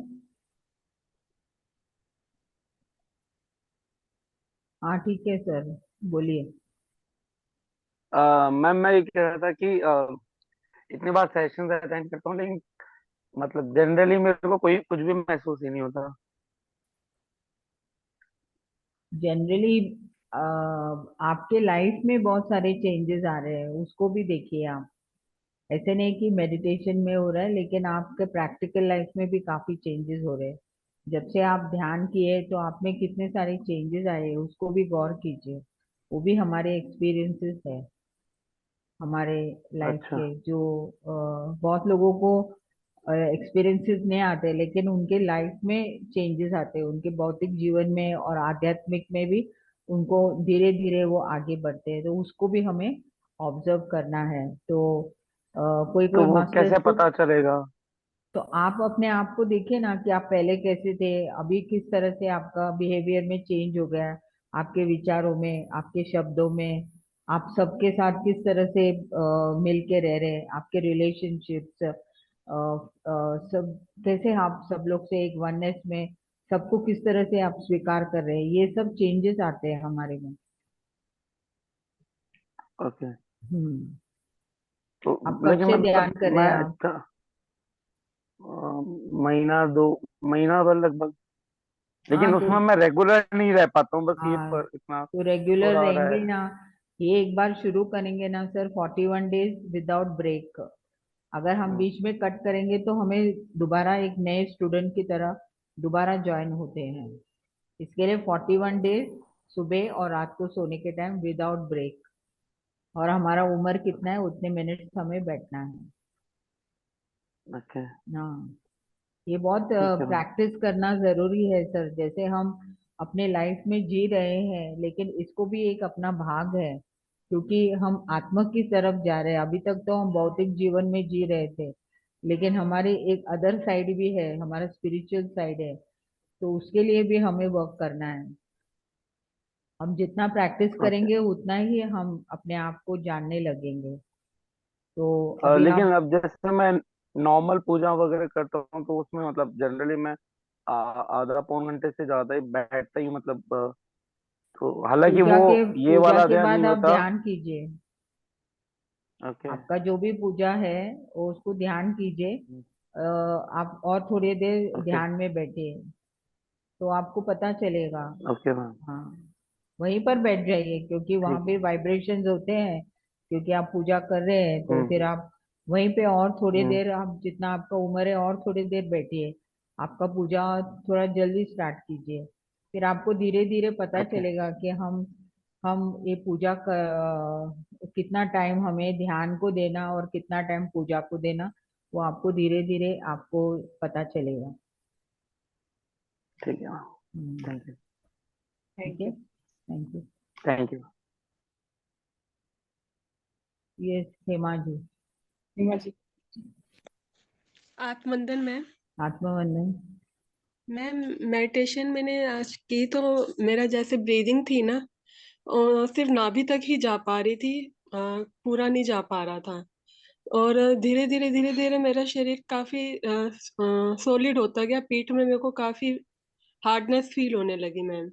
हाँ ठीक है सर, बोलिए। मैम मैं ये कह रहा था कि इतनी बार सेशन अटेंड करता हूँ, लेकिन मतलब जनरली मेरे को कोई कुछ भी महसूस ही नहीं होता। जनरली आपके लाइफ में बहुत सारे चेंजेस आ रहे हैं, उसको भी देखिए आप। ऐसे नहीं कि मेडिटेशन में हो रहा है, लेकिन आपके प्रैक्टिकल लाइफ में भी काफी चेंजेस हो रहे हैं। जब से आप ध्यान किए तो आप में कितने सारे चेंजेस आए हैं, उसको भी गौर कीजिए। वो भी हमारे एक्सपीरियंसेस है, हमारे लाइफ अच्छा। के जो बहुत लोगों को एक्सपीरियंसेस नहीं आते, लेकिन उनके लाइफ में चेंजेस आते हैं, उनके भौतिक जीवन में और आध्यात्मिक में भी। उनको धीरे धीरे वो आगे बढ़ते हैं, तो उसको भी हमें ऑब्जर्व करना है। तो कोई तो कोई वो मास्टर्स कैसे को, पता चलेगा? तो आप अपने आप को देखिए ना कि आप पहले कैसे थे, अभी किस तरह से आपका बिहेवियर में चेंज हो गया है, आपके विचारों में, आपके शब्दों में। आप सबके साथ किस तरह से मिल के रह रहे हैं, आपके रिलेशनशिप्स सब कैसे, आप सब लोग से एक वननेस में सबको किस तरह से आप स्वीकार कर रहे हैं, ये सब चेंजेस आते हैं हमारे में। ओके। हम्म। तो आप कब लेकिन से ध्यान मतलब कर रहे मैं हैं आप? इतना महीना 2 महीना भर लगभग। लेकिन हाँ उसमें मैं रेगुलर नहीं रह पाता हूँ, बस ये हाँ पर इतना तो रेगुलर थोड़ा रहा रहेंगे है। ना। ये एक बार शुरू करेंगे ना सर, 41 डेज विदाउट ब्रेक। अगर हम हाँ, बीच में कट करेंगे तो हमें दोबारा एक नए स्टूडेंट की तरह दोबारा ज्वाइन होते हैं। इसके लिए 41 डेज सुबह और रात को सोने के टाइम विदाउट ब्रेक। और हमारा उम्र कितना है उतने मिनट्स हमें बैठना है। ओके। हाँ, ये बहुत ठीक है मैम। प्रैक्टिस करना जरूरी है सर। जैसे हम अपने लाइफ में जी रहे हैं, लेकिन इसको भी एक अपना भाग है, क्योंकि हम आत्मा की तरफ जा रहे हैं। अभी तक तो हम भौतिक जीवन में जी रहे थे, लेकिन हमारी एक अदर साइड भी है, हमारा स्पिरिचुअल साइड है। तो उसके लिए भी हमें वर्क करना है। हम जितना प्रैक्टिस ओके। करेंगे उतना ही हम अपने आप को जानने लगेंगे। तो अभी लेकिन आप अब जैसे मैं नॉर्मल पूजा वगैरह करता हूँ तो उसमें मतलब जनरली मैं आधा पौन घंटे से ज्यादा ही बैठता ही मतलब तो हालांकि वो ये पूजा वाला के ध्यान बाद नहीं आप होता। ध्यान कीजिए। ओके। आपका जो भी पूजा है वो उसको ध्यान कीजिए। आप और थोड़ी देर ओके। ध्यान में बैठिए तो आपको पता चलेगा। Okay ma'am. हाँ, वहीं पर बैठ जाइए, क्योंकि वहां ठीक पे है। वाइब्रेशंस होते हैं। क्योंकि आप पूजा कर रहे हैं तो फिर हम्म। आप वहीं पे और थोड़ी हम्म। देर, आप जितना आपका उम्र है और थोड़ी देर बैठिए। आपका पूजा थोड़ा जल्दी स्टार्ट कीजिए। फिर आपको धीरे धीरे पता ओके। चलेगा कि हम ये पूजा कितना टाइम हमें ध्यान को देना और कितना टाइम पूजा को देना, वो आपको धीरे धीरे आपको पता चलेगा। ठीक है मैम। Hmm, thank you. ठीक थैंक है, you. Thank you. Thank you. ये हेमा जी। सीमा जी। आत्मवंदन मैम। आत्मवंदन। मैम मेडिटेशन मैंने आज की तो मेरा जैसे ब्रीदिंग थी ना, सिर्फ नाभि तक ही जा पा रही थी, पूरा नहीं जा पा रहा था। और धीरे धीरे मेरा शरीर काफी सॉलिड होता गया। पीठ में मेरे को काफी हार्डनेस फील होने लगी ma'am.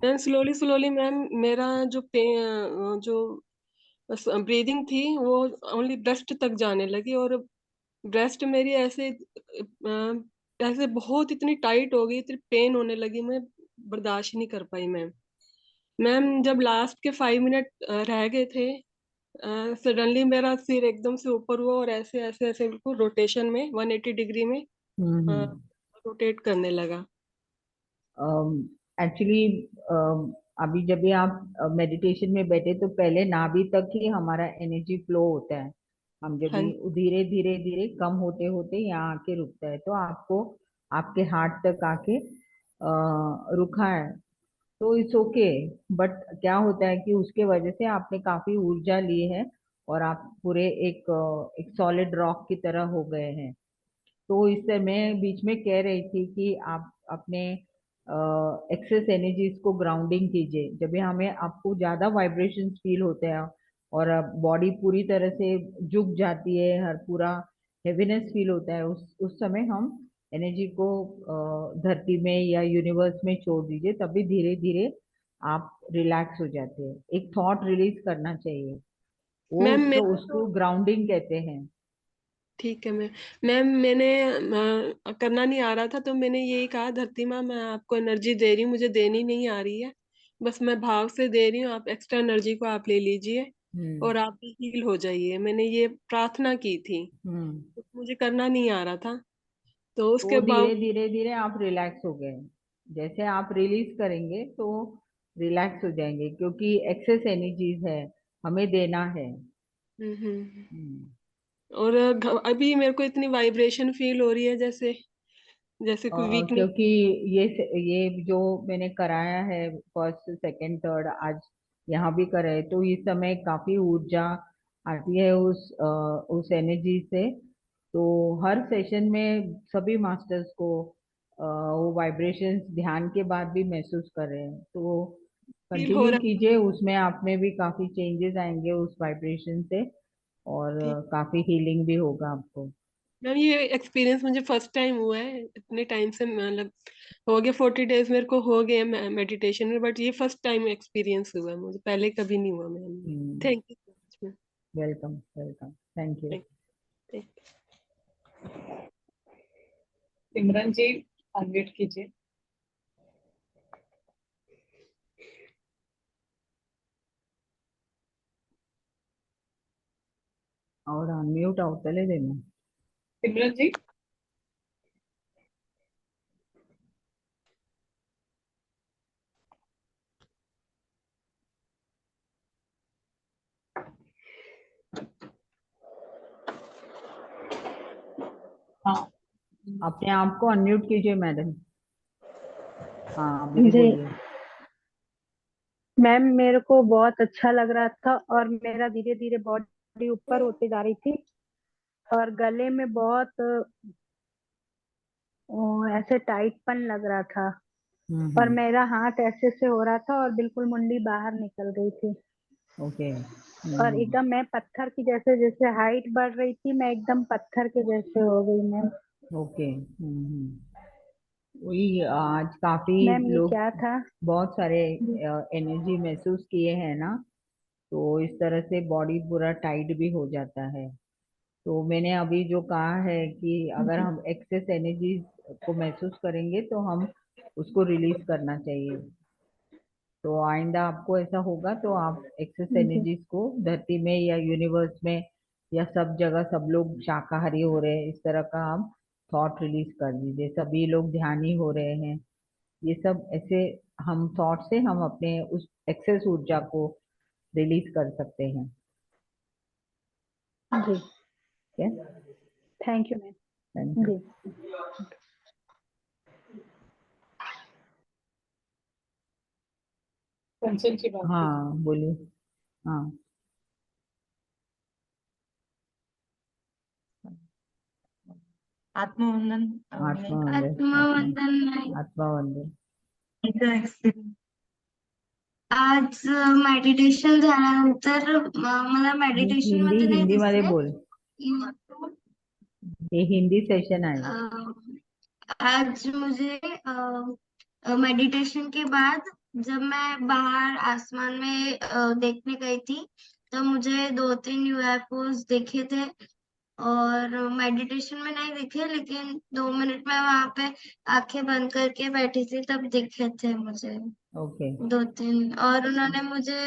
Ma'am slowly slowly ma'am मेरा जो ब्रीदिंग थी वो ओनली ब्रेस्ट तक जाने लगी। और ब्रेस्ट मेरी ऐसे बहुत इतनी टाइट हो गई, इतनी पेन होने लगी, मैं बर्दाश्त ही नहीं कर पाई मैम। मैम जब लास्ट के 5 मिनट रह गए थे, सडनली मेरा सिर एकदम से ऊपर हुआ और ऐसे ऐसे ऐसे बिल्कुल रोटेशन में 180 डिग्री में हम्म। रोटेट करने लगा। एक्चुअली अभी जब भी आप मेडिटेशन में बैठे तो पहले नाभि तक ही हमारा एनर्जी फ्लो होता है। हम जब हाँ। भी धीरे धीरे धीरे कम होते होते यहाँ आके रुकता है, तो आपको आपके हार्ट तक आके रुका है। तो इट्स ओके। बट क्या होता है कि उसके वजह से आपने काफी ऊर्जा ली है और आप पूरे एक सॉलिड रॉक की तरह हो गए हैं। तो इससे मैं बीच में कह रही थी कि आप अपने एक्सेस एनर्जीज को ग्राउंडिंग कीजिए। जब भी हमें आपको ज्यादा वाइब्रेशंस फील होते हैं और बॉडी पूरी तरह से झुक जाती है, हर पूरा हेवीनेस फील होता है, उस समय हम एनर्जी को धरती में या यूनिवर्स में छोड़ दीजिए। तभी धीरे धीरे आप रिलैक्स हो जाते हैं। एक थॉट रिलीज करना चाहिए, वो मैम उसको मेरा तो उसको ग्राउंडिंग कहते हैं। ठीक है मैम। मैम मैंने करना नहीं आ रहा था तो मैंने यही कहा, धरती माँ मैं आपको एनर्जी दे रही हूँ, मुझे देनी नहीं आ रही है, बस मैं भाव से दे रही हूँ, आप एक्स्ट्रा एनर्जी को आप ले लीजिए हम्म। और आप हील हो जाइए। मैंने ये प्रार्थना की थी, हम्म। मुझे करना नहीं आ रहा था तो उसके तो बाद। धीरे धीरे धीरे आप रिलैक्स हो गए। जैसे आप रिलीज करेंगे तो रिलैक्स हो जाएंगे, क्योंकि एक्सेस एनर्जीज है, हमें देना है। हम्म। हम्म। और अभी मेरे को इतनी वाइब्रेशन फील हो रही है, जैसे जैसे कोई वीकनेस। क्योंकि ये जो मैंने कराया है फर्स्ट सेकंड थर्ड, आज यहाँ भी कराए, तो इस समय काफी ऊर्जा आती है उस एनर्जी से। तो हर सेशन में सभी मास्टर्स को वो वाइब्रेशंस ध्यान के बाद भी महसूस कर रहे हैं। तो फील हो कंटिन्यू रहा कीजिए, उसमें आप में भी काफी चेंजेस आएंगे उस वाइब्रेशन से। और थी। काफी हीलिंग भी होगा आपको। मैम ये एक्सपीरियंस मुझे फर्स्ट टाइम हुआ है इतने टाइम से, मतलब हो गए 40 डेज मेरे को हो गए मेडिटेशन में, बट ये फर्स्ट टाइम एक्सपीरियंस हुआ है मुझे, पहले कभी नहीं हुआ ma'am. Thank you so much welcome welcome, thank you. Ma'am. Simran ji unmute कीजिए। और अनम्यूट అవుతలే దేమో। सिमरन जी हाँ अपने आप को अनम्यूट कीजिए मैडम। हाँ अभी जी बोलिए। मैम, मेरे को बहुत अच्छा लग रहा था और मेरा धीरे धीरे बॉडी ऊपर होती जा रही थी और गले में बहुत ऐसे टाइटपन लग रहा था और मेरा हाथ ऐसे से हो रहा था और बिल्कुल मुंडी बाहर निकल गई थी ओके। और एकदम मैं पत्थर की जैसे जैसे हाइट बढ़ रही थी, मैं एकदम पत्थर के जैसे हो गई मैम। ओके। वही आज काफी मैम ये लोग क्या था? बहुत सारे एनर्जी महसूस किए हैं ना, तो इस तरह से बॉडी पूरा टाइट भी हो जाता है। तो मैंने अभी जो कहा है कि अगर हम एक्सेस एनर्जी को महसूस करेंगे तो हम उसको रिलीज करना चाहिए। तो आइंदा आपको ऐसा होगा तो आप एक्सेस जी एनर्जीज को धरती में या यूनिवर्स में या सब जगह सब लोग शाकाहारी हो रहे हैं इस तरह का आप थॉट रिलीज कर दीजिए। सभी लोग ध्यानी हो रहे हैं, ये सब ऐसे हम थॉट से हम अपने उस एक्सेस ऊर्जा को रिलीज कर सकते हैं। जी, ठीक है। Thank you ma'am. Thank you. जी कंचन की बात कीजिए। हाँ बोलिए। हाँ आत्मवंदन आत्मवंदन। आत्मवंदन आत्मवंदन। आज मेडिटेशन झाल्यानंतर मला मेडिटेशन हिंदी मध्ये नाही हिंदी मध्ये दिसले. बोल, हे हिंदी सेशन आहे। आज मुझे मेडिटेशन के बाद जब मैं बाहर आसमान में देखने गई थी तो मुझे 2-3 यूएफओस दिखे थे और मेडिटेशन में नहीं दिखे, लेकिन 2 मिनट में वहां पे आंखें बंद करके बैठी थी तब दिखे थे मुझे ओके 2-3। और उन्होंने मुझे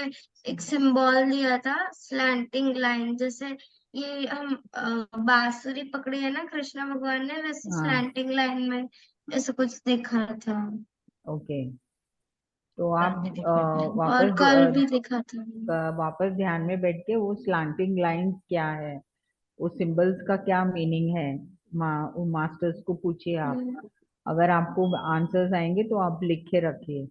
एक सिंबल दिया था, स्लैंटिंग लाइन, जैसे ये हम बांसुरी पकड़ी है ना कृष्ण भगवान ने, वैसे हाँ स्लैंटिंग लाइन में ऐसा कुछ दिखा था ओके। तो आप और कल भी दिखा था। वापस ध्यान में बैठ के वो स्लांटिंग लाइंस क्या है, वो सिंबल्स का क्या मीनिंग है, वो मास्टर्स को पूछिए आप। अगर आपको आंसर्स आएंगे तो आप लिख के रखिए,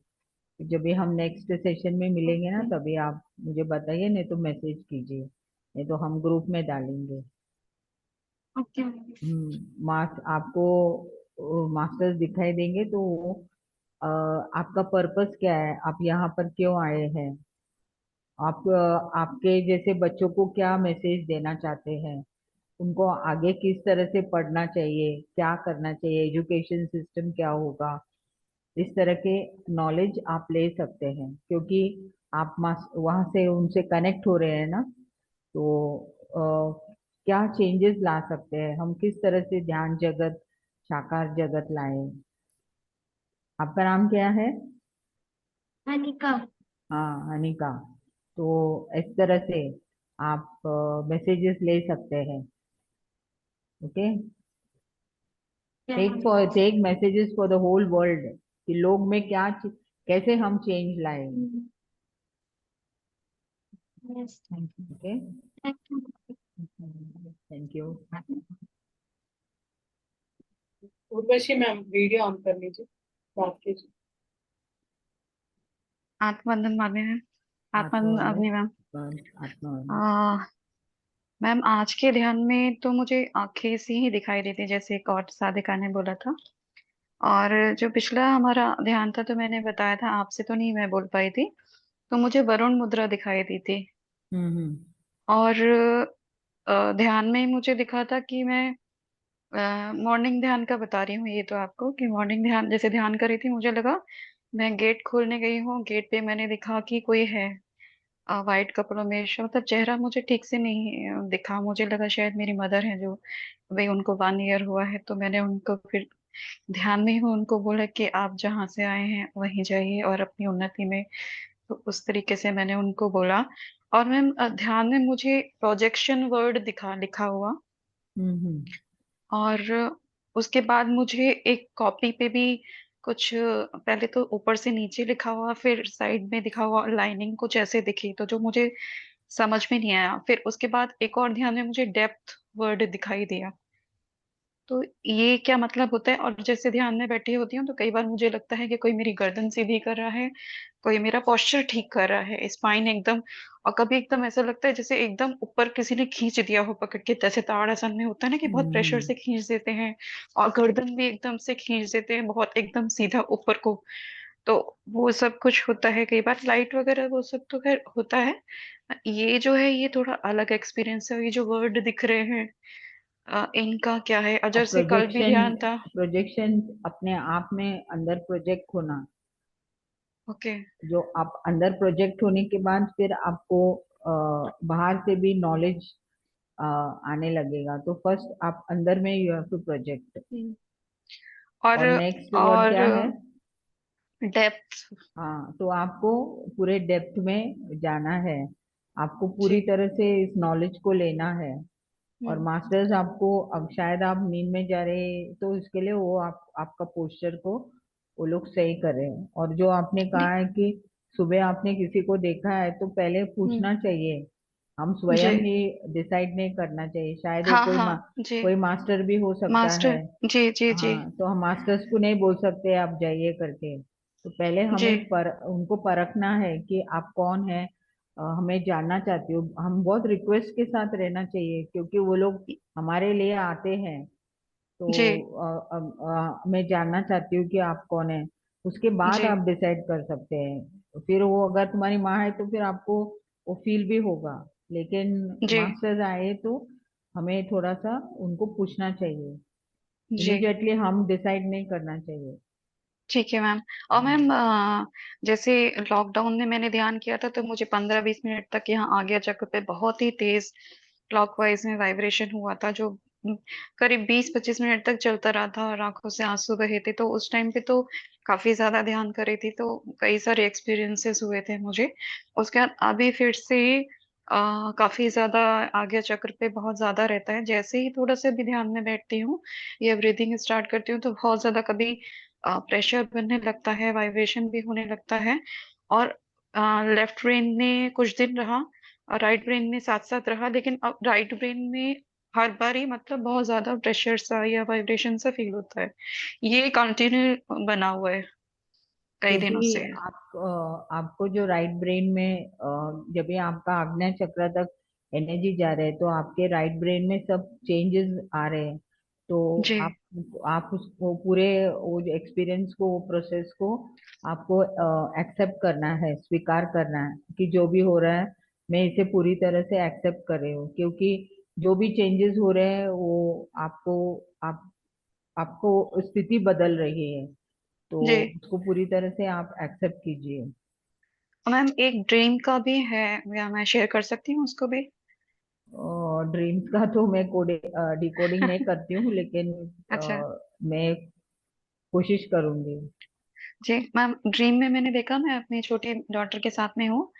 जब भी हम नेक्स्ट सेशन में मिलेंगे ना तभी आप मुझे बताइए, नहीं तो मैसेज कीजिए, नहीं तो हम ग्रुप में डालेंगे। ओके। आपको मास्टर्स दिखाई देंगे तो आपका पर्पस क्या है, आप यहाँ पर क्यों आए हैं, आप आपके जैसे बच्चों को क्या मैसेज देना चाहते हैं, उनको आगे किस तरह से पढ़ना चाहिए, क्या करना चाहिए, एजुकेशन सिस्टम क्या होगा, इस तरह के नॉलेज आप ले सकते हैं। क्योंकि आप वहां से उनसे कनेक्ट हो रहे हैं ना, तो क्या चेंजेस ला सकते हैं हम, किस तरह से ध्यान जगत साकार जगत लाए। आपका नाम क्या है? अनिका। हाँ अनिका। तो इस तरह से आप मैसेजेस ले सकते हैं। Okay. Take messages for the whole world कि लोग में क्या कैसे हम चेंज लाए। Yes. Okay thank you. Thank you. Urvashi ma'am video on कर लीजिए, बात कीजिए। आत्मवंदन माने हैं। आत्मवंदन आत्मवंदन। अवनी मैम। आत्मवंदन। मैम आज के ध्यान में तो मुझे आंखें सी ही दिखाई देती जैसे एक और साधिका ने बोला था। और जो पिछला हमारा ध्यान था तो मैंने बताया था आपसे तो नहीं मैं बोल पाई थी, तो मुझे वरुण मुद्रा दिखाई दी थी। हम्म। और ध्यान में मुझे दिखा था कि मैं मॉर्निंग ध्यान का बता रही हूँ ये तो आपको, कि मॉर्निंग ध्यान जैसे ध्यान कर रही थी मुझे लगा मैं गेट खोलने गई हूँ, गेट पे मैंने देखा कि कोई है वाइट कपड़ों में, मतलब चेहरा मुझे ठीक से नहीं दिखा, मुझे लगा शायद मेरी मदर है जो, भाई उनको 1 ईयर हुआ है, तो मैंने उनको फिर ध्यान में हूँ उनको बोला कि आप जहाँ से आए हैं वहीं जाइए और अपनी उन्नति में, तो उस तरीके से मैंने उनको बोला। और मैम ध्यान में मुझे प्रोजेक्शन वर्ड दिखा लिखा हुआ, हम्म। और उसके बाद मुझे एक कॉपी पे भी कुछ पहले तो ऊपर से नीचे लिखा हुआ, फिर साइड में दिखा हुआ लाइनिंग कुछ ऐसे दिखी, तो जो मुझे समझ में नहीं आया। फिर उसके बाद एक और ध्यान में मुझे डेप्थ वर्ड दिखाई दिया। तो ये क्या मतलब होता है? और जैसे ध्यान में बैठी होती हूँ तो कई बार मुझे लगता है कि कोई मेरी गर्दन सीधी कर रहा है, कोई मेरा पोस्चर ठीक कर रहा है, स्पाइन एकदम। और कभी एकदम ऐसा लगता है जैसे एकदम ऊपर किसी ने खींच दिया हो पकड़ के, जैसे ताड़ासन में होता है ना कि बहुत प्रेशर हम्म। से खींच देते हैं, और गर्दन भी एकदम से खींच देते हैं बहुत एकदम सीधा ऊपर को। तो वो सब कुछ होता है कई बार, लाइट वगैरह वो सब तो खैर होता है। ये जो है ये थोड़ा अलग एक्सपीरियंस है। ये जो वर्ड दिख रहे हैं इनका क्या है? और अजर से कल भी प्रोजेक्शन, ध्यान था। प्रोजेक्शन अपने आप में अंदर प्रोजेक्ट होना, ओके। जो आप अंदर प्रोजेक्ट होने के बाद फिर आपको बाहर से भी नॉलेज आने लगेगा। तो फर्स्ट आप अंदर में यू हैव टू प्रोजेक्ट। और और नेक्स्ट वर्ड क्या है? डेप्थ। हाँ, तो आपको पूरे डेप्थ में जाना है, आपको पूरी जी। तरह से इस नॉलेज को लेना है। और हम्म। मास्टर्स आपको, अब शायद आप नींद में जा रहे तो इसके लिए वो आपका पोस्चर को वो लोग सही करें। और जो आपने नहीं। कहा है कि सुबह आपने किसी को देखा है, तो पहले हम्म। पूछना चाहिए। हम जी। स्वयं ही डिसाइड नहीं करना चाहिए, शायद वो हाँ कोई हाँ। जी। कोई मास्टर भी हो सकता है। मास्टर। जी जी जी। हाँ, तो हम मास्टर्स को नहीं बोल सकते आप जाइए करके। तो पहले जी हमें उनको परखना है कि आप कौन है, हमें जानना चाहती हो। हम बहुत रिक्वेस्ट के साथ रहना चाहिए, क्योंकि वो लोग हमारे लिए आते हैं। तो जी मैं जानना चाहती हूँ कि आप कौन है। उसके बाद जी आप डिसाइड कर सकते हैं। तो फिर वो अगर तुम्हारी माँ है तो फिर आपको वो फील भी होगा। लेकिन जी मास्टर्स आए तो हमें थोड़ा सा उनको पूछना चाहिए, जी। इमीडिएटली हम डिसाइड नहीं करना चाहिए। ठीक है मैम। और मैम जैसे लॉकडाउन में मैंने ध्यान किया था तो मुझे 15-20 मिनट तक यहाँ आज्ञा चक्र पे बहुत ही तेज क्लॉकवाइज में वाइब्रेशन हुआ था, जो करीब 20-25 मिनट तक चलता रहा था, और आंखों से आंसू बहे थे। तो उस टाइम पे तो काफी ज्यादा ध्यान कर रही थी, तो कई सारे एक्सपीरियंसेस हुए थे मुझे। उसके बाद अभी फिर से काफी ज्यादा आज्ञा चक्र पे बहुत ज्यादा रहता है। जैसे ही थोड़ा सा भी ध्यान में बैठती हूँ या ब्रीदिंग स्टार्ट करती हूँ तो बहुत ज्यादा कभी प्रेशर बनने लगता है, वाइब्रेशन भी होने लगता है। और लेफ्ट ब्रेन में कुछ दिन रहा और राइट ब्रेन में साथ साथ रहा, लेकिन अब राइट ब्रेन में हर बार ही मतलब बहुत ज्यादा प्रेशर सा या वाइब्रेशन सा फील होता है। ये कंटिन्यू बना हुआ है कई दिनों क्योंकि से। आपको जो राइट ब्रेन में जब ये आपका आज्ञा चक्र तक एनर्जी जा रहे हैं, तो आपके राइट ब्रेन में सब चेंजेस आ रहे हैं। तो जी आप उसको पूरे वो एक्सपीरियंस को, वो प्रोसेस को आपको एक्सेप्ट करना है, स्वीकार करना है कि जो भी हो रहा है मैं इसे पूरी तरह से एक्सेप्ट कर रही हूँ। क्योंकि जो भी चेंजेस हो रहे हैं वो आप आपको स्थिति बदल रही है। तो जी। उसको पूरी तरह से आप एक्सेप्ट कीजिए। मैम एक ड्रीम का भी है, या मैं शेयर कर सकती हूँ उसको भी? और ड्रीम्स का तो मैं डिकोडिंग नहीं करती हूँ, लेकिन अच्छा। मैं कोशिश करूंगी। जी मैम, ड्रीम में मैंने देखा मैं अपनी छोटी डॉटर के साथ में हूँ,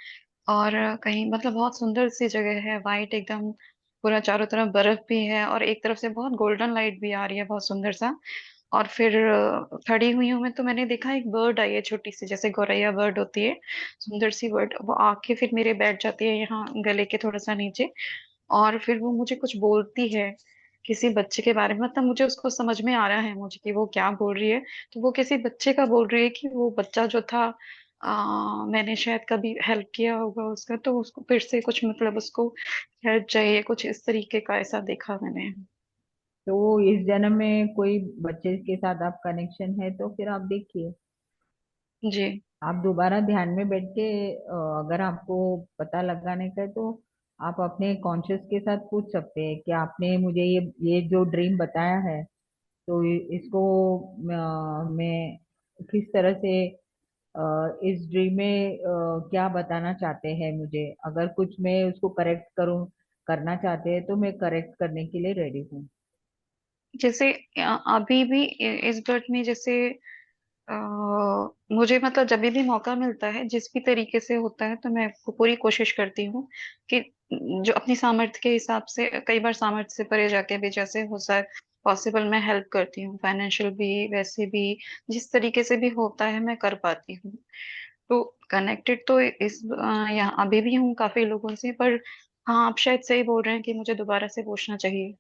और कहीं मतलब बहुत सुंदर सी जगह है, वाइट एकदम, पूरा चारों तरफ बर्फ भी है, और एक तरफ से बहुत गोल्डन लाइट भी आ रही है, बहुत सुंदर सा। और फिर खड़ी हुई हूँ मैं, तो मैंने देखा एक बर्ड आई है छोटी सी, जैसे गौरैया बर्ड होती है, सुंदर सी बर्ड, वो आके फिर मेरे बैठ जाती है यहाँ गले के थोड़ा सा नीचे। और फिर वो मुझे कुछ बोलती है किसी बच्चे के बारे में, मतलब मुझे उसको समझ में आ रहा है मुझे कि वो क्या बोल रही है। तो वो किसी बच्चे का बोल रही है कि वो बच्चा जो था मैंने शायद कभी हेल्प किया होगा उसका, तो उसको फिर से कुछ मतलब उसको हेल्प चाहिए, कुछ इस तरीके का ऐसा देखा मैंने। तो इस जन्म में कोई बच्चे के साथ आप कनेक्शन है तो फिर आप देखिए। जी आप दोबारा ध्यान में बैठ के अगर आपको पता लगाने का है तो आप अपने कॉन्शियस के साथ पूछ सकते हैं कि आपने मुझे ये जो ड्रीम बताया है, तो इसको मैं किस तरह से इस ड्रीम में क्या बताना चाहते हैं मुझे। अगर कुछ मैं उसको करेक्ट करूं, करना चाहते हैं, तो मैं करेक्ट करने के लिए रेडी हूँ। जैसे अभी भी इस बर्थ में जैसे अ, मुझे मतलब जब भी मौका मिलता है जिस भी तरीके से होता है तो मैं पूरी कोशिश करती हूँ कि जो अपनी सामर्थ्य के हिसाब से, कई बार सामर्थ्य से परे जाके भी जैसे हो सके पॉसिबल मैं हेल्प करती हूँ, फाइनेंशियल भी, वैसे भी जिस तरीके से भी होता है मैं कर पाती हूँ। तो कनेक्टेड तो यहाँ अभी भी हूँ काफी लोगों से, पर हाँ आप शायद सही बोल रहे हैं कि मुझे दोबारा से पूछना चाहिए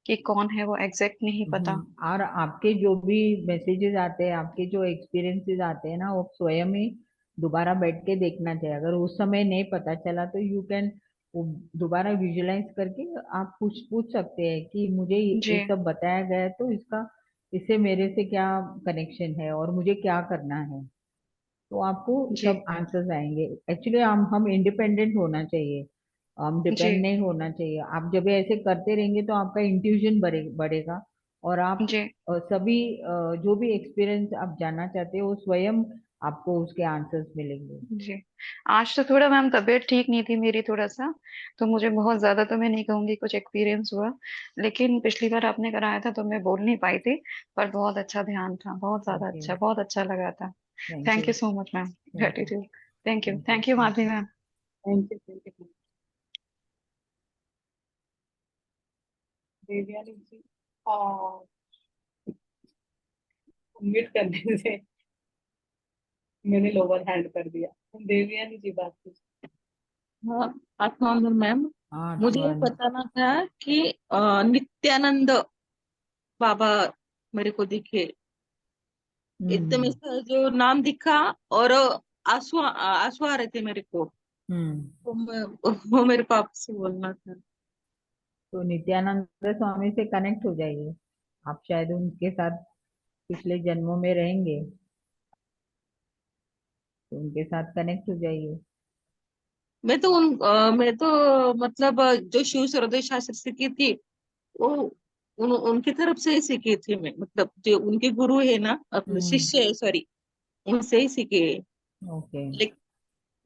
कि कौन है वो, एग्जैक्ट नहीं पता। और आपके जो भी मैसेजेस आते हैं, आपके जो एक्सपीरियंसेस आते हैं ना, वो स्वयं ही दोबारा बैठ के देखना चाहिए। अगर उस समय नहीं पता चला तो यू कैन दोबारा विजुलाइज करके आप पूछ पूछ सकते हैं कि मुझे जी ये सब बताया गया है, तो इससे मेरे से क्या कनेक्शन है और मुझे क्या करना है। तो आपको जी सब आंसर्स आएंगे। एक्चुअली हम इंडिपेंडेंट होना चाहिए, हम जी डिपेंड नहीं होना चाहिए। आप जब ऐसे करते रहेंगे तो आपका इंट्यूशन बढ़ेगा, और आप जी सभी जो भी एक्सपीरियंस आप जानना चाहते हो वो स्वयं आपको उसके आंसर्स मिलेंगे। जी। आज तो थोड़ा मैम तबीयत ठीक नहीं थी मेरी थोड़ा सा, तो मुझे बहुत ज्यादा तो मैं नहीं कहूंगी कुछ एक्सपीरियंस हुआ, लेकिन पिछली बार आपने कराया था तो मैं बोल नहीं पाई थी, पर बहुत अच्छा ध्यान था, बहुत ज्यादा थैंक यू। अच्छा, बहुत अच्छा लगा था। Thank thank you. You so much ma'am, thank you. Gratitude. Thank you, thank you. Thank you Madhavi ma'am. Thank you. Devyani ji, और उम्मीद करने से मैंने लोअर हैंड कर दिया। देवयानी जी बात कीजिए। हाँ, आत्मानंद मैम, हाँ, मुझे ये बताना था कि नित्यानंद बाबा मेरे को दिखे, एकदम हम्म। ऐसा जो नाम दिखा, और आंसू आंसू आ रहे थे मेरे को, हम्म। तो वो मेरे को आपसे बोलना था। तो नित्यानंद स्वामी से कनेक्ट हो जाइए, आप शायद उनके साथ पिछले जन्मों में रहेंगे, तो उनके साथ कनेक्ट हो जाइए। मैं तो मतलब जो शिव सर्वोदय शास्त्र सीखी थी, वो उनकी तरफ से ही सीखी थी मैं, मतलब जो उनके गुरु है ना, अपने हम्म। शिष्य है, सॉरी, उनसे ही सीखे है। ओके। ले,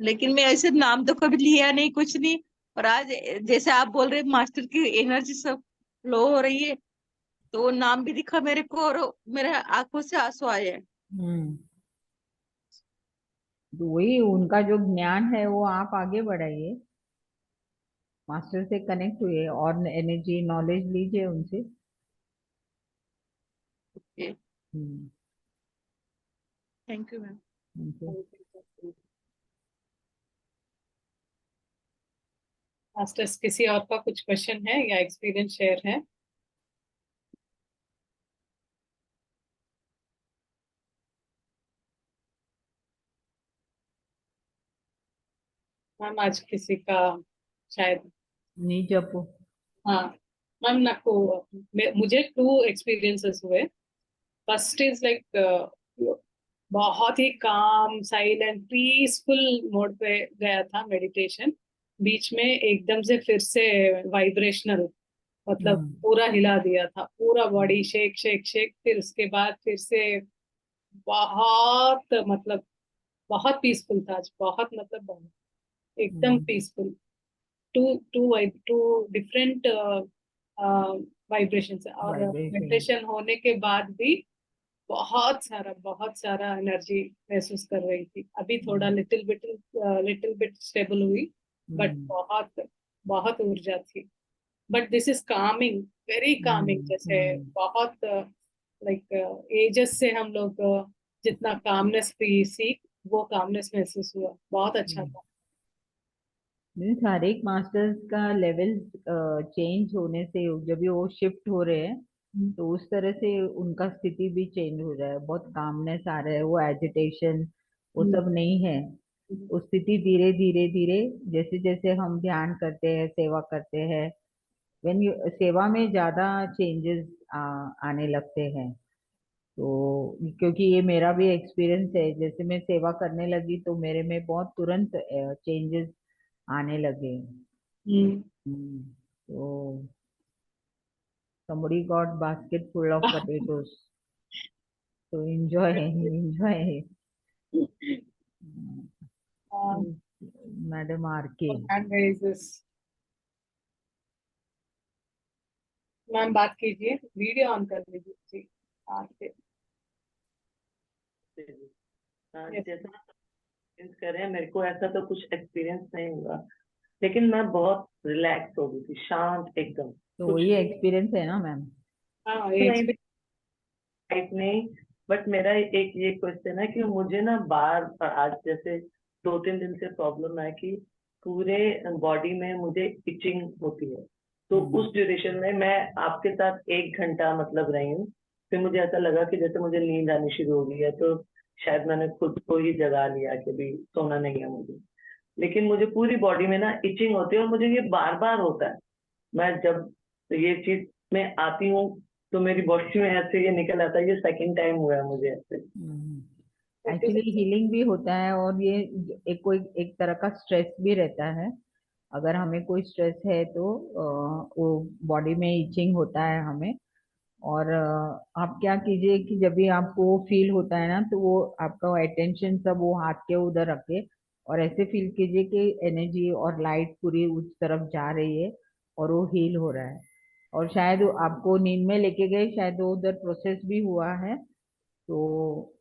लेकिन मैं ऐसे नाम तो कभी लिया नहीं, कुछ नहीं। और आज जैसे आप बोल रहे मास्टर की एनर्जी सब फ्लो हो रही है, तो वो नाम भी दिखा मेरे को, और मेरे आंखों से आंसू आए हैं। हम्म। तो वही उनका जो ज्ञान है वो आप आगे बढ़ाइए, मास्टर से कनेक्ट हुए और एनर्जी नॉलेज लीजिए उनसे। Hmm. Thank you ma'am. Thank you. Masters, किसी और का कुछ क्वेश्चन है या एक्सपीरियंस शेयर है? मैम आज किसी का शायद, नी जपो। हाँ मैम, नाको मुझे 2 एक्सपीरियंसेस हुए। फर्स्ट इज लाइक बहुत ही काम, साइलेंट, पीसफुल मोड पे गया था मेडिटेशन। बीच में एकदम से फिर से वाइब्रेशनल, मतलब हम्म। पूरा हिला दिया था, पूरा बॉडी शेक शेक शेक। फिर उसके बाद फिर से बहुत, मतलब बहुत पीसफुल था आज, बहुत, मतलब बहुत एकदम हम्म। पीसफुल। टू डिफरेंट वाइब्रेशन और वाइब्रेशन। मेडिटेशन होने के बाद भी बहुत सारा एनर्जी महसूस कर रही थी। अभी थोड़ा लिटिल बिट स्टेबल हुई, बट हम्म। बहुत बहुत ऊर्जा थी। But this is Kameng, very Kameng, जैसे हम्म। बहुत लाइक एजेस से हम लोग जितना कामनेस भी सीख, वो कामनेस महसूस हुआ, बहुत अच्छा था। मीन्स हर एक मास्टर्स का लेवल चेंज होने से जब भी वो शिफ्ट हो रहे हैं, तो उस तरह से उनका स्थिति भी चेंज हो रहा है, बहुत कामनेस आ रहा है, वो एजिटेशन वो हम्म, सब नहीं है। हम्म, वो स्थिति धीरे धीरे धीरे, जैसे जैसे हम ध्यान करते हैं, सेवा करते हैं, व्हेन यू सेवा में ज्यादा चेंजेस आने लगते हैं। तो क्योंकि ये मेरा भी एक्सपीरियंस है, जैसे मैं सेवा करने लगी तो मेरे में बहुत तुरंत चेंजेस आने लगे। हम्म। तो somebody got basket full of potatoes, so enjoy, enjoy. Madam R K. Hand raises. Ma'am बात कीजिए, वीडियो ऑन कर लीजिए जी। आगे। Yes. जैसा एक्सपीरियंस कर रहे हैं, मेरे को ऐसा तो कुछ एक्सपीरियंस नहीं हुआ, लेकिन मैं बहुत रिलैक्स हो गई थी, शांत एकदम। तो कुछ ये एक्सपीरियंस है ना मैम? हाँ ये नहीं टाइप नहीं। बट मेरा एक ये क्वेश्चन है कि मुझे ना बार आज जैसे 2-3 दिन से प्रॉब्लम है कि पूरे बॉडी में मुझे इचिंग होती है। तो उस ड्यूरेशन में मैं आपके साथ 1 घंटा मतलब रही हूँ, फिर मुझे ऐसा लगा कि जैसे मुझे नींद आनी शुरू हो गई है, तो शायद मैंने खुद को ही जगा लिया कि अभी सोना नहीं है मुझे। लेकिन मुझे पूरी बॉडी में ना इचिंग होती है और मुझे ये बार बार होता है। मैं जब ये चीज में आती हूँ तो मेरी बॉडी में ऐसे ये निकल आता है। ये सेकंड टाइम हुआ है मुझे ऐसे। एक्चुअली हीलिंग भी होता है, और ये एक तरह का स्ट्रेस भी रहता है। अगर हमें कोई स्ट्रेस है तो वो बॉडी में इचिंग होता है हमें। और आप क्या कीजिए कि जब भी आपको फील होता है ना, तो वो आपका अटेंशन सब वो हाथ के उधर रखे, और ऐसे फील कीजिए कि एनर्जी और लाइट पूरी उस तरफ जा रही है और वो हील हो रहा है। और शायद वो आपको नींद में लेके गए, शायद वो उधर प्रोसेस भी हुआ है, तो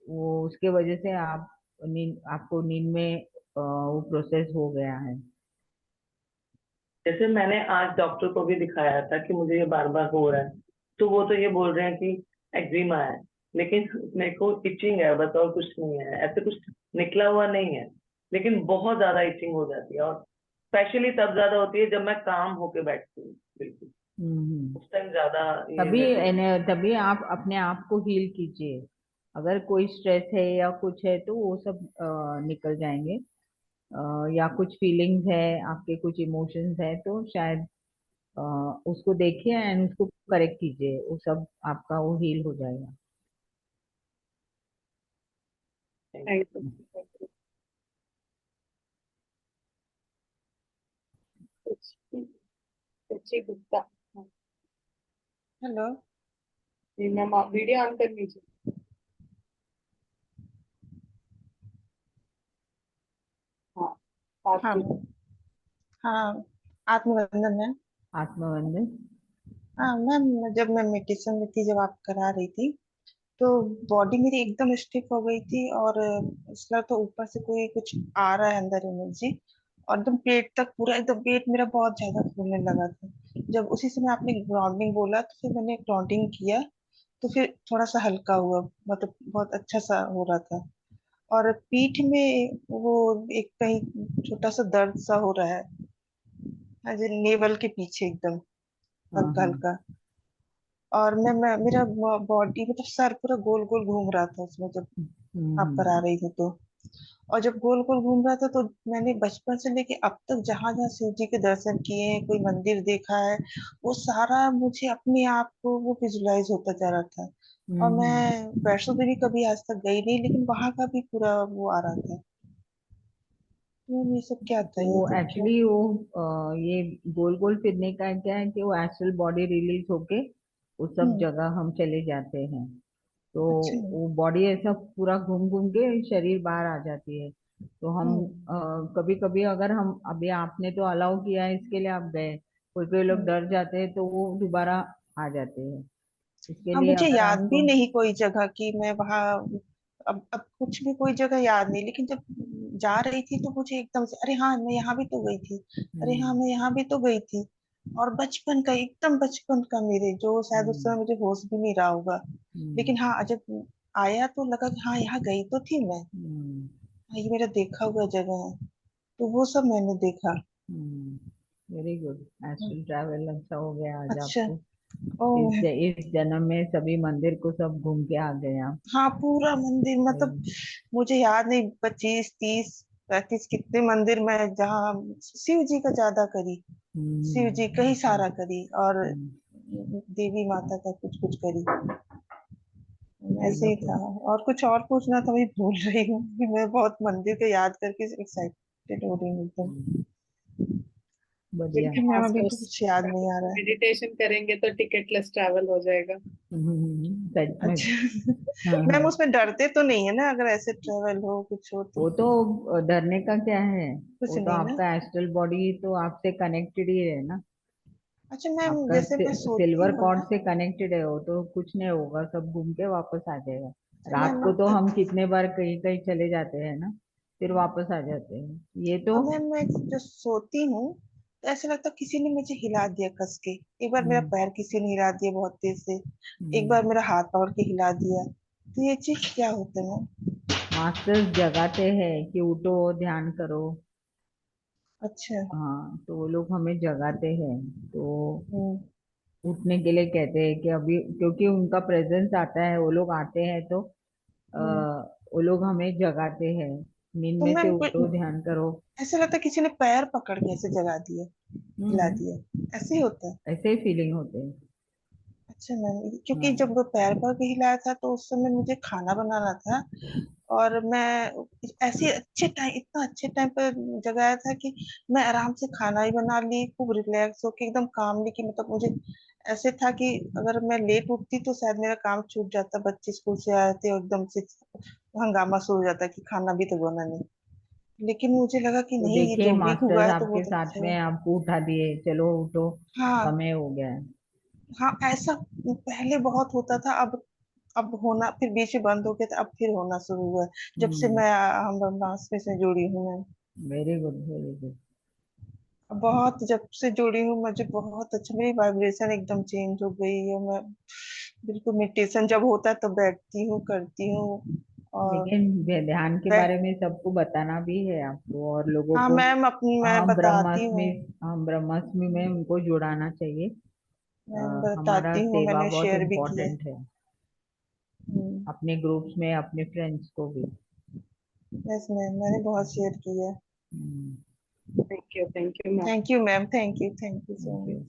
वो उसके वजह से आपको नींद में वो प्रोसेस हो गया है। जैसे मैंने आज डॉक्टर को भी दिखाया था कि मुझे ये बार बार हो रहा है, तो वो तो ये बोल रहे हैं कि एक्जिमा है, लेकिन मेरे को इचिंग है बस, और कुछ नहीं है, ऐसे कुछ निकला हुआ नहीं है। लेकिन बहुत ज्यादा इचिंग हो जाती है, और स्पेशली तब ज्यादा होती है जब मैं काम होके बैठती हूँ। बिल्कुल उस टाइम ज्यादा ये तभी महसूस। तभी आप अपने आप को हील कीजिए। अगर कोई स्ट्रेस है या कुछ है तो वो सब निकल जाएंगे। या कुछ फीलिंग्स है, आपके कुछ इमोशंस है, तो शायद अ, उसको देखिए एंड उसको करेक्ट कीजिए, वो सब आपका वो हील हो जाएगा। Thank you. Ruchi Gupta. Hello. जी मैम, आप वीडियो ऑन कर लीजिए। हाँ बात हाँ कीजिए। हाँ, आत्मवंदन मैम। आत्मवंदन। हाँ मैम, जब मैं मेडिटेशन में थी, जब आप करा रही थी, तो बॉडी मेरी एकदम स्टिफ हो गई थी, और इसलिए तो ऊपर से कोई कुछ आ रहा है अंदर एनर्जी, और एकदम पेट तक पूरा, एकदम पेट मेरा बहुत ज्यादा फूलने लगा था। जब उसी समय आपने ग्राउंडिंग बोला, तो फिर मैंने ग्राउंडिंग किया, तो फिर थोड़ा सा हल्का हुआ, मतलब बहुत अच्छा सा हो रहा था। और पीठ में वो एक कहीं छोटा सा दर्द सा हो रहा है, नेवल के पीछे एकदम हाँ हल्का हाँ। हल्का। और मेरा बॉडी, मतलब सर पूरा गोल गोल घूम रहा था उसमें, जब आप करा रही थी तो। और जब गोल गोल घूम रहा था, तो मैंने बचपन से लेके अब तक जहां जहां शिव जी के दर्शन किए हैं, कोई मंदिर देखा है, वो सारा मुझे अपने आप को वो विजुलाइज होता जा रहा था। और मैं वैष्णो देवी कभी आज तक गई नहीं, लेकिन वहां का भी पूरा वो आ रहा था। तो ये सब क्या था, ये वो सब क्या? एक्चुअली वो ये गोल गोल फिरने का क्या है कि वो एस्ट्रल बॉडी रिलीज होके उस सब हम्म। जगह हम चले जाते हैं। तो अच्छा। वो बॉडी ऐसा पूरा घूम घूम के शरीर बाहर आ जाती है। तो हम हम्म। कभी कभी अगर हम अभी आपने तो अलाउ किया है इसके लिए आप गए, कोई कोई लोग हम्म। डर जाते हैं तो वो दोबारा आ जाते हैं। इसके हाँ, लिए मुझे अगर याद भी आपको नहीं कोई जगह की मैं वहाँ, अब कुछ भी कोई जगह याद नहीं, लेकिन जब जा रही थी तो मुझे एकदम से, अरे हाँ मैं यहाँ भी तो गई थी, अरे हाँ हम्म, मैं यहाँ भी तो गई थी। और बचपन का, एकदम बचपन का, मेरे जो शायद उस समय हम्म, मुझे होश भी नहीं रहा होगा, हम्म, लेकिन हाँ जब आया तो लगा कि हाँ यहाँ गई तो थी मैं, हम्म, हाँ, ये मेरा देखा हुआ जगह है। तो वो सब मैंने देखा। Very good. एस्ट्रल ट्रैवल अच्छा हो गया आज अच्छा। आपको। ओ। इस जन्म में सभी मंदिर को सब घूम के आ गए आप। हाँ, पूरा मंदिर, मतलब मुझे याद नहीं, 25, 30, 35 कितने मंदिर में, जहाँ शिव जी का ज्यादा करी, शिव जी का ही अच्छा। सारा करी, और हम्म, देवी माता का कुछ कुछ करी। ऐसे ही था। वंडरफुल। और कुछ और पूछना था, मैं भूल रही हूँ कि मैं बहुत मंदिर को याद करके एक्साइटेड हो रही हूँ एकदम, बढ़िया। लेकिन मैम अभी आपको तो कुछ याद नहीं आ रहा है। मेडिटेशन करेंगे तो टिकटलेस ट्रैवल हो जाएगा। सच में। अच्छा। हाँ मैम हाँ। उसमें डरते तो नहीं है ना, अगर ऐसे ट्रेवल हो कुछ हो तो? वो तो डरने का क्या है, कुछ वो तो नहीं ना? आपका एस्ट्रल बॉडी तो आपसे कनेक्टेड ही है ना। अच्छा मैम, आपका जैसे मैं सोती सिल्वर हूँ कॉर्ड ना। से कनेक्टेड है वो, तो कुछ नहीं होगा, सब घूम के वापस आ जाएगा। अच्छा रात मैम, को तो हम कितने बार कहीं कहीं चले जाते हैं ना, फिर वापस आ जाते हैं। ये तो और मैम मैं जो सोती हूँ तो ऐसा लगता है किसी ने मुझे हिला दिया कस के। एक बार मेरा पैर किसी ने हिला दिया बहुत तेज से, एक बार मेरा हाथ पकड़ के हिला दिया। तो ये चीज क्या होता है मैम? मास्टर्स जगाते हैं कि उठो, ध्यान करो। अच्छा। हाँ, तो वो लोग हमें जगाते हैं, तो हम्म उठने के लिए कहते हैं कि अभी, क्योंकि उनका प्रेजेंस आता है, वो लोग आते हैं तो हम्म। वो लोग हमें जगाते हैं, नींद तो में से मैम उठो, ध्यान करो। ऐसा लगता है किसी ने पैर पकड़ के ऐसे जगा दिया, हिला हम्म, दिया। ऐसे ही होता है? ऐसे ही फीलिंग होते हैं। अच्छा मैम, क्योंकि हाँ। जब वो पैर पकड़ के हिलाया था तो उस समय मुझे खाना बनाना था। और मैं ऐसे अच्छे टाइम, इतना अच्छे टाइम पर जगाया था कि मैं आराम से खाना ही बना ली, खूब रिलैक्स होके एकदम कामली। कि मतलब मुझे ऐसे था कि अगर मैं लेट उठती तो शायद मेरा काम छूट जाता, बच्चे स्कूल से आए थे और एकदम से हंगामा शुरू हो जाता कि खाना भी तो बना नहीं। लेकिन मुझे लगा कि तो नहीं, ये देखिए, जो भी हुआ मास्टर्स है तो आपके बहुत साथ अच्छा में है। आपको उठा दिए, चलो उठो, हाँ समय हो गया है। हाँ, ऐसा पहले बहुत होता था। अब होना फिर बीच में बंद हो गया था, अब फिर होना शुरू हुआ है जब से हम्म, मैं हम ब्रह्मास्त्र में से जुड़ी हूँ मैं। Very good, very good. बहुत जब से जुड़ी हूँ मुझे बहुत अच्छा, मेरी वाइब्रेशन एकदम चेंज हो गई है। मैं बिल्कुल मेडिटेशन जब होता है तो बैठती हूँ, करती हूँ। और लेकिन ध्यान के मैं, बारे में सबको बताना भी है आपको, और लोगों हाँ को मैम, अपनी मैं हम बताती हूँ। ब्रह्मास्मि हम ब्रह्मास्मि में उनको जुड़ाना चाहिए। मैं हमारा बताती हूँ, सेवा मैंने बहुत शेयर भी किया है। इम्पोर्टेंट है, अपने ग्रुप्स में, अपने फ्रेंड्स को भी। यस मैम, मैंने बहुत शेयर किया है। Thank you ma'am. Thank you ma'am, thank you so thank much. You.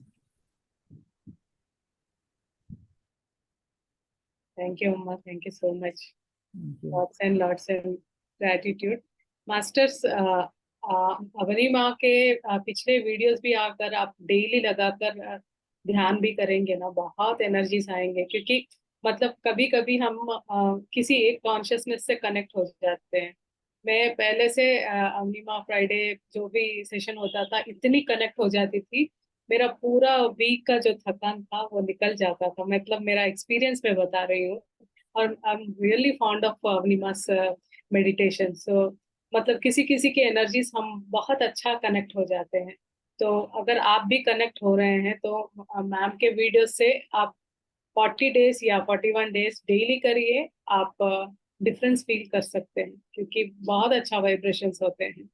Thank you, Amma. Thank you so much. Thank you. Lots and gratitude. Masters, Avani माँ के पिछले वीडियोस भी आकर आप डेली लगाकर ध्यान भी करेंगे ना, बहुत एनर्जीज आएंगे। क्योंकि मतलब कभी कभी हम किसी एक कॉन्शियसनेस से कनेक्ट हो जाते हैं। मैं पहले से अवनी माँ फ्राइडे जो भी सेशन होता था, इतनी कनेक्ट हो जाती थी, मेरा पूरा वीक का जो थकान था वो निकल जाता था। मतलब मेरा एक्सपीरियंस मैं बता रही हूँ। और I am really fond of अवनीमास मेडिटेशन। सो मतलब किसी किसी की एनर्जीज हम बहुत अच्छा कनेक्ट हो जाते हैं। तो अगर आप भी कनेक्ट हो रहे हैं तो मैम के वीडियो से आप 40 डेज या 41 डेज डेली करिए। आप डिफरेंस फील कर सकते हैं, क्योंकि बहुत अच्छा वाइब्रेशंस होते हैं।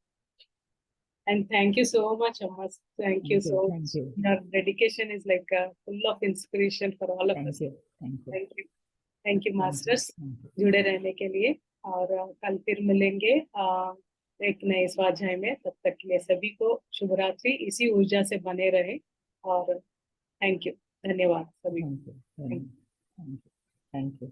And thank you so much, Amma. Thank you thank you. so thank much. You. Your dedication is like full of inspiration for all of thank us. You. Thank you. Thank you. Thank you, thank you. Masters, thank you. जुड़े रहने के लिए। और कल फिर मिलेंगे एक नए स्वाध्याय में। तब तक के लिए सभी को शुभ रात्रि। इसी ऊर्जा से बने रहे। और थैंक यू, धन्यवाद सभी को। Thank you. Thank you. Thank you.